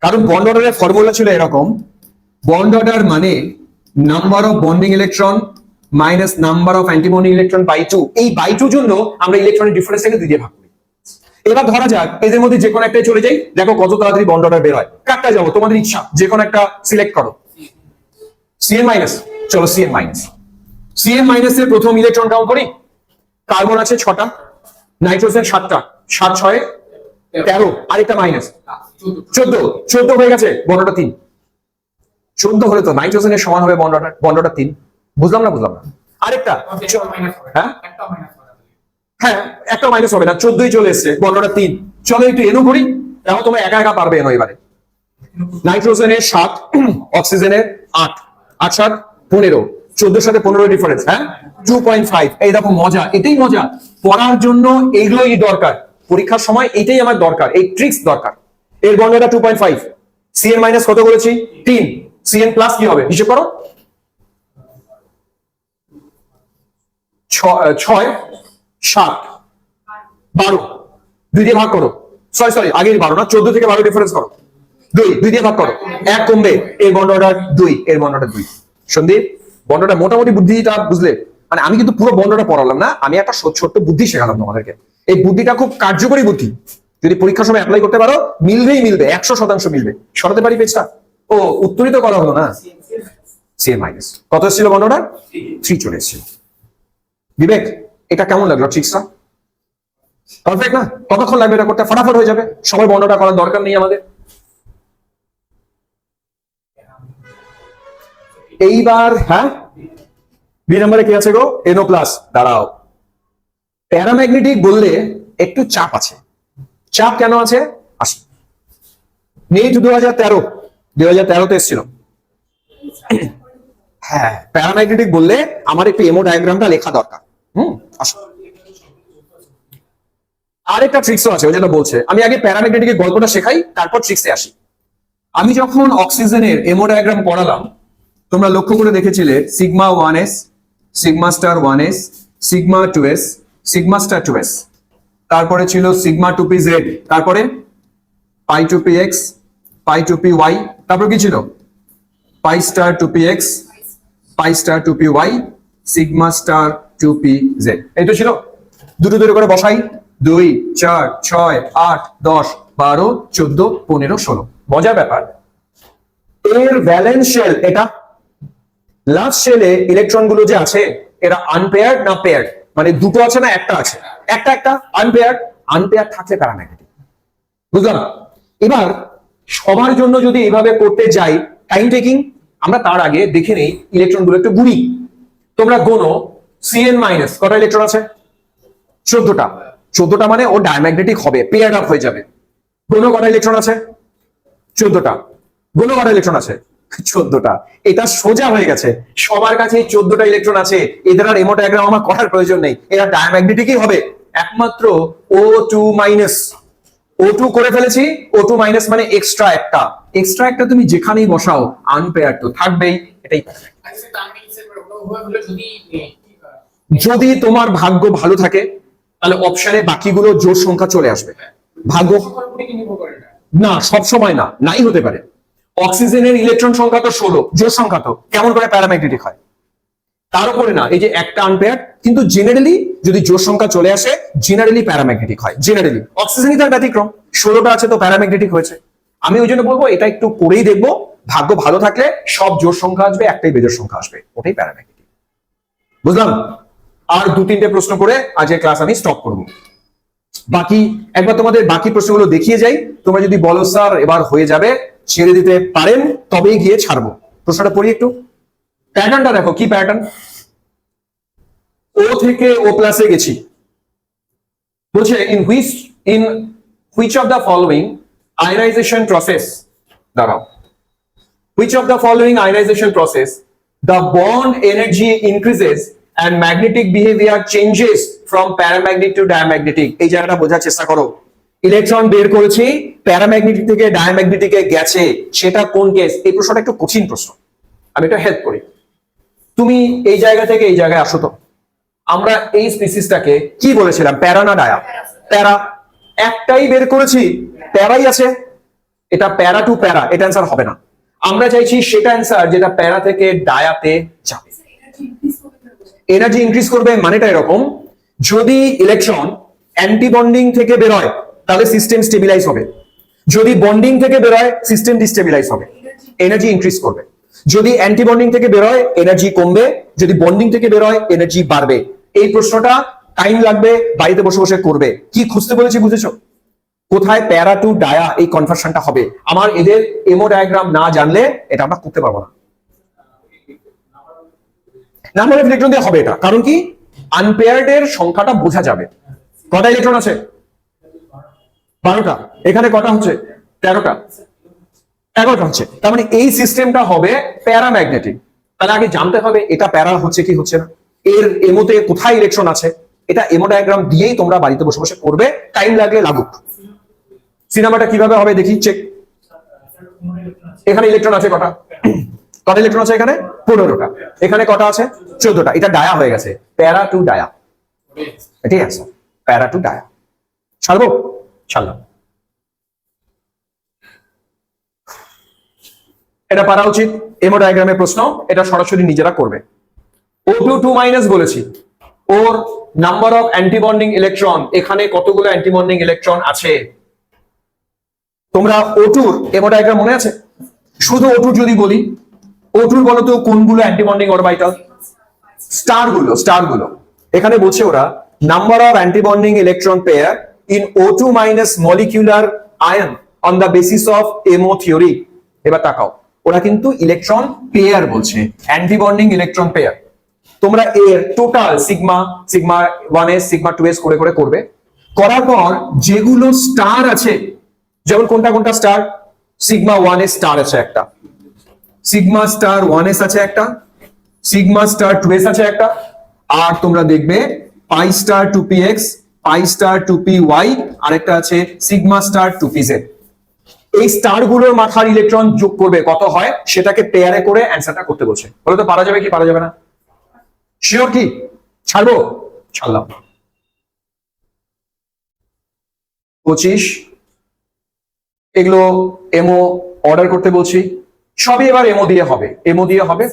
কারণ বন্ড অর্ডারের ফর্মুলা ছিল এরকম। বন্ড অর্ডার মানে number of bonding electron minus number of antibonding electron by 2। এই বাই 2 জন্য আমরা ইলেকট্রনের ডিফারেন্সটাকে 2 দিয়ে ভাগ করি। এবার ধরা যাক এদের মধ্যে যে কোনো একটাই চলে যাই, দেখো কত তাড়াতাড়ি বন্ড অর্ডার বের হয়। কাটটা যাবো, তোমাদের ইচ্ছা, যে কোনো একটা সিলেক্ট করো। Cn মাইনাস, চলো Cn মাইনাস। Cn মাইনাসের প্রথম ইলেকট্রন কাউন্ট করি। কার্বন আছে 6টা, নাইট্রোজেন 7টা, 7 6 13, আরেকটা মাইনাস 14 হয়ে গেছে, বন্ডটা 3। 14 হলে তো নাইট্রোজেনের সমান হবে বন্ডটা 3। বুঝলাম না? আরেকটা, হ্যাঁ হ্যাঁ, একটা মাইনাস হবে না, 14ই চলে এসছে, বন্ডটা 3। চলো একটু এনো করি, দেখো তোমরা একা একা পারবে এনো। এবারে নাইট্রোজেনের 7, অক্সিজেনের 8, 8 7 15, 14 সাথে 15 ডিফারেন্স, হ্যাঁ 2.5। এই দেখো মজা, এটাই মজা। পড়ার জন্য এগুলোই দরকার, পরীক্ষার সময় এটাই আমার দরকার, এই ট্রিক্স দরকার। এর বর্ণটা 2.5। Cn মাইনাস কত বলেছি? 3। Cn প্লাস কি হবে? হিসেব করো, 6 7 12, 2 দিয়ে ভাগ করো। সরি আগের 12 না, 14 থেকে 12 ডিফারেন্স করো, 2 দিয়ে ভাগ করো, 1 কমবে, এর বন্ড অর্ডার 2, এর বন্ড অর্ডার 2। সন্দীপ বন্ডটা মোটামুটি বুদ্ধিটা বুঝলে? মানে আমি কিন্তু পুরো বন্ডটা পড়ালাম না, আমি একটা ছোট্ট বুদ্ধি শেখালাম তোমাদেরকে। এই বুদ্ধিটা খুব কার্যকরী বুদ্ধি, যদি পরীক্ষার সময় অ্যাপ্লাই করতে পারো মিলবেই মিলবে, 100% মিলবে। সরাতে পারি পেজটা? ও উত্তরিত করা হলো না। Cn মাইনাস কত ছিল বন্ড অর্ডার? 3 চলে এসেছিল। বিবেক এটা কেমন লাগলো ট্রিক্সটা? পারফেক্ট না? কতক্ষণ লাগবে এটা করতে? ফটাফট হয়ে যাবে, সবাই বর্ণনা করার দরকার নেই আমাদের। এইবার হ্যাঁ, বি নম্বরে কি আছে গো? NO plus. দাঁড়াও, প্যারাম্যাগনেটিক বললে একটু চাপ আছে। চাপ কেন আছে? আসো, নিট 2013 তে এসেছিল। হ্যাঁ, প্যারাম্যাগনেটিক বললে আমার একটু এমো ডায়াগ্রামটা লেখা দরকার। আসো, আরেকটা ট্রিক্সও আছে, ওই যেটা বলছে। আমি আগে প্যারাম্যাগনেটিকের গল্পটা শেখাই, তারপর ট্রিক্সে আসি। আমি যখন অক্সিজেনের এমো ডায়াগ্রাম পড়ালাম, তোমরা লক্ষ্য করে দেখেছিলে sigma 1s, sigma star 1s, sigma 2s, sigma star 2s। তারপরে ছিল সিগমা টু পি জেড, তারপরে pi two P X, pi two P Y, তারপর কি ছিল pi star two P X, pi star two P Y, sigma star two P Z. এই তো ছিল। দুটো দুটো করে বসাই, 2 4 6 8 10 12 14 15 16। মজার ব্যাপার, এর ভ্যালেন্স শেল এটা, লাস্ট শেলে ইলেকট্রন গুলো যে আছে এরা আনপেয়ার্ড না পেয়ার্ড, মানে দুটো আছে না একটা আছে, একটা একটা আনপেয়ার্ড, আনপেয়ার্ড থাকলে প্যারাম্যাগনেটিক। বুঝলাম? এবার সবার জন্য যদি এভাবে করতে যাই টাইম টেকিং, আমরা তার আগে দেখে নেই ইলেকট্রন গুলো একটু গুণি। তোমরা গোনো Cn মাইনাস কটা ইলেকট্রন আছে? 14টা। 14টা মানে ও ডায়াম্যাগনেটিক হবে, পেয়ার আপ হয়ে যাবে। গোনো কটা ইলেকট্রন আছে? 14টা। গোনো কটা ইলেকট্রন আছে? 14টা। এটা সোজা হয়ে গেছে, সবার কাছে 14টা ইলেকট্রন আছে, এদের আর এমো ডায়াগ্রাম আমার করার প্রয়োজন নেই, এরা ডায়াম্যাগনেটিকই হবে। একমাত্র O2 মাইনাস, O2 করে ফেলেছি, O2 মাইনাস মানে এক্সট্রা একটা, এক্সট্রা একটা তুমি যেখানেই বসাও আনপেয়ার তো থাকবেই, এটাই। আচ্ছা তার মানে হলো যদি তোমার ভাগ্য ভালো থাকে তাহলে অপশনে বাকিগুলো জোড় সংখ্যা চলে আসবে। ভাগ্য না, সব সময় না, নাই হতে পারে। অক্সিজেনের ইলেকট্রন সংখ্যা তো 16, জোড় সংখ্যা তো কেমন করে প্যারাম্যাগনেটিক হয়? তার উপরে না, এই যে একটা আনপেয়ার, কিন্তু জেনারেলি যদি জোড় সংখ্যা চলে আসে জেনারেলি প্যারাম্যাগনেটিক হয়। জেনারেলি অক্সিজেনই তার ব্যতিক্রম, 16টা আছে তো প্যারাম্যাগনেটিক হয়েছে। আমি ওই জন্য বলবো এটা একটু করেই দেখবো, ভাগ্য ভালো থাকলে সব জোড় সংখ্যা আসবে, একটাই বেজোড় সংখ্যা আসবে, ওটাই প্যারাম্যাগনেটিক। বুঝলাম? আর 2-3টে প্রশ্ন করে আজকের ক্লাস আমি স্টপ করব। বাকি একবার তোমাদের বাকি প্রশ্নগুলো দেখিয়ে যাই, তোমরা যদি বলো স্যার এবার হয়ে যাবে, ছেড়ে দিতে পারেন, তবেই গিয়ে ছাড়বো। প্রশ্নটা পড়ি একটু, প্যাটার্নটা দেখো কি প্যাটার্ন। ও থেকে ও প্লাসে গেছি, বলছে in which of the following ionisation process, দাঁড়াও, which of the following ionization process the bond energy increases and magnetic behavior changes from paramagnetic to diamagnetic? এই জায়গাটা বোঝার চেষ্টা করো। ইলেকট্রন বের করেছি, প্যারাম্যাগনেটিক থেকে ডায়াম্যাগনেটিকে গেছে, সেটা কোন কেস? এই প্রশ্নটা একটু কঠিন প্রশ্ন, আমি এটা হেল্প করি। তুমি এই জায়গা থেকে এই জায়গায় আসো তো, আমরা এই স্পিসিসটাকে কি বলেছিলাম, প্যারা না ডায়া? প্যারা। একটাই বের করেছি, প্যারাই আছে, এটা প্যারা টু প্যারা, এটা অ্যান্সার হবে না। আমরা চাইছি সেটা অ্যান্সার যেটা প্যারা থেকে ডায়াতে যাবে। এনার্জি ইনক্রিজ করবে মানেটা এরকম, যদি ইলেকট্রন অ্যান্টি বন্ডিং থেকে বেরোয় তাহলে সিস্টেম স্টেবিলাইজ হবে, যদি বন্ডিং থেকে বেরোয় সিস্টেম ডিস্টেবিলাইজ হবে, এনার্জি ইনক্রিজ করবে। যদি অ্যান্টি বন্ডিং থেকে বেরোয় এনার্জি কমবে, যদি বন্ডিং থেকে বেরোয় এনার্জি বাড়বে। এই প্রশ্নটা টাইম লাগবে, বাড়িতে বসে বসে করবে। কি খুঁজতে বলেছি বুঝেছো? কোথায় প্যারা টু ডায়া এই কনভার্সনটা হবে। আমার এদের এমো ডায়াগ্রাম না জানলে এটা আমরা করতে পারবো না। নাম্বার অফ ইলেকট্রন দিয়ে হবে এটা, কারণ কি আনপেয়ার্ড এর সংখ্যাটা বোঝা যাবে। কটা ইলেকট্রন আছে? 12টা। এখানে কটা হচ্ছে? 13টা। 11টা হচ্ছে, তার মানে এই সিস্টেমটা হবে প্যারাম্যাগনেটিক। তাহলে আগে জানতে হবে এটা প্যারা হচ্ছে কি হচ্ছে না, এর এমোতে কোথায় ইলেকট্রন আছে। এটা এমো ডায়াগ্রাম দিয়েই তোমরা বাড়িতে বসে বসে করবে, টাইম লাগলে লাগুক। সিনেমাটা কিভাবে হবে দেখি, চেক। এখানে ইলেকট্রন আছে কটা? কটা ইলেকট্রন আছে এখানে? 15টা। এখানে কটা আছে? 14টা। এটা ডায়া হয়ে গেছে, প্যারা টু ডায়া, এটাই আছে, প্যারা টু ডায়া। ছাড়বো? ছাড়লাম। এটা পারা উচিত, এমো ডায়াগ্রামের প্রশ্ন, এটা সরাসরি নিজেরা করবে। O2 2 মাইনাস বলেছি, ওর নাম্বার অফ অ্যান্টিবন্ডিং ইলেকট্রন, এখানে কতগুলো অ্যান্টিবন্ডিং ইলেকট্রন আছে? তোমরা O2-র এমো ডায়াগ্রাম মনে আছে? শুধু O2 যদি বলি, O2-র বলো তো কোনগুলো অ্যান্টিবন্ডিং অরবিটাল? স্টারগুলো। এখানে বলছে ওরা number of antibonding electron pair in O2 minus molecular ion on the basis of Emo theory. এবার তাকাও, ওরা কিন্তু ইলেকট্রন পেয়ার বলছে, অ্যান্টিবন্ডিং ইলেকট্রন পেয়ার। তোমরা এর total sigma 1s sigma 2s করে করে করবে। করার পর যেগুলো স্টার আছে, যেমন কোনটা কোনটা স্টার, সিগমা 1s স্টার আছে একটা, সিগমা স্টার 1s আছে একটা, সিগমা স্টার 2s আছে একটা, আর তোমরা দেখবে পাই স্টার 2px, পাই স্টার 2py, আরেকটা আছে সিগমা স্টার 2pz। এই স্টার গুলোর মাথার ইলেকট্রন যোগ করবে, কত হয় সেটাকে পেয়ারে করে অ্যান্সারটা করতে বলছে। বলো তো পারা যাবে কি পারা যাবে না? শিওর কি? ছাড়বো? ছাড়লাম। 25 এগুলো এমও অর্ডার করতে বলছি, সবই এবার এমও দিয়ে হবে, এমও দিয়ে হবে।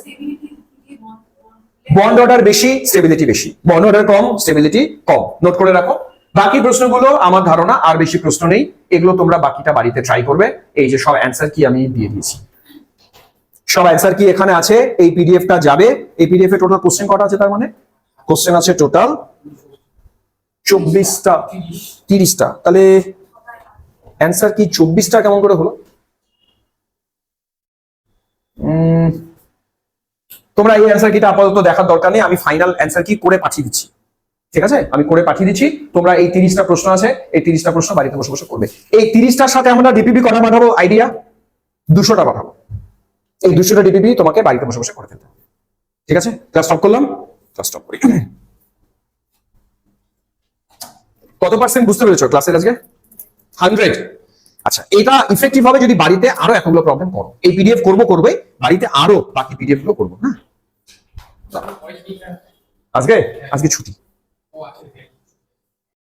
বন্ড অর্ডার বেশি, স্টেবিলিটি বেশি, বন্ড অর্ডার কম, স্টেবিলিটি কম, নোট করে রাখো। বাকি প্রশ্নগুলো আমার ধারণা আর বেশি প্রশ্ন নেই, এগুলো তোমরা বাকিটা বাড়িতে ট্রাই করবে। এই যে সব অ্যান্সার কি আমি দিয়ে দিয়েছি, সব অ্যান্সার কি এখানে আছে, এই পিডিএফটা যাবে। এই পিডিএফ এ টোটাল কোশ্চেন কটা আছে, তার মানে কোশ্চেন আছে টোটাল 24টা 30টা, তাহলে অ্যান্সার কি 24টা কেমন করে হলো? তোমরা এই অ্যান্সার কিটা আপাতত দেখার দরকার নেই, আমি ফাইনাল অ্যান্সার কি করে পাঠিয়ে দিচ্ছি, ঠিক আছে? আমি করে পাঠিয়ে দিচ্ছি, তোমরা এই 30টা প্রশ্ন আছে, এই 30টা প্রশ্ন বাড়িতে বসে বসে করবে। এই 30টার সাথে আমরা ডিপিপি কটা পাঠাবো, আইডিয়া 200টা পাঠাবো। এই 200টা ডিপিপি তোমাকে বাড়িতে বসে বসে করে ফেলতে হবে, ঠিক আছে? ক্লাস স্টপ করলাম, ক্লাস স্টপ করি। কত পার্সেন্ট বুঝতে পেরেছো ক্লাসের আজকে? 100। আচ্ছা, এটা ইফেক্টিভ হবে যদি বাড়িতে আরো এতগুলো প্রবলেম করো। এই পিডিএফ করবে, বাড়িতে আরো বাকি পিডিএফ গুলো করবো। হ্যাঁ, আজকে ছুটি। ও আচ্ছা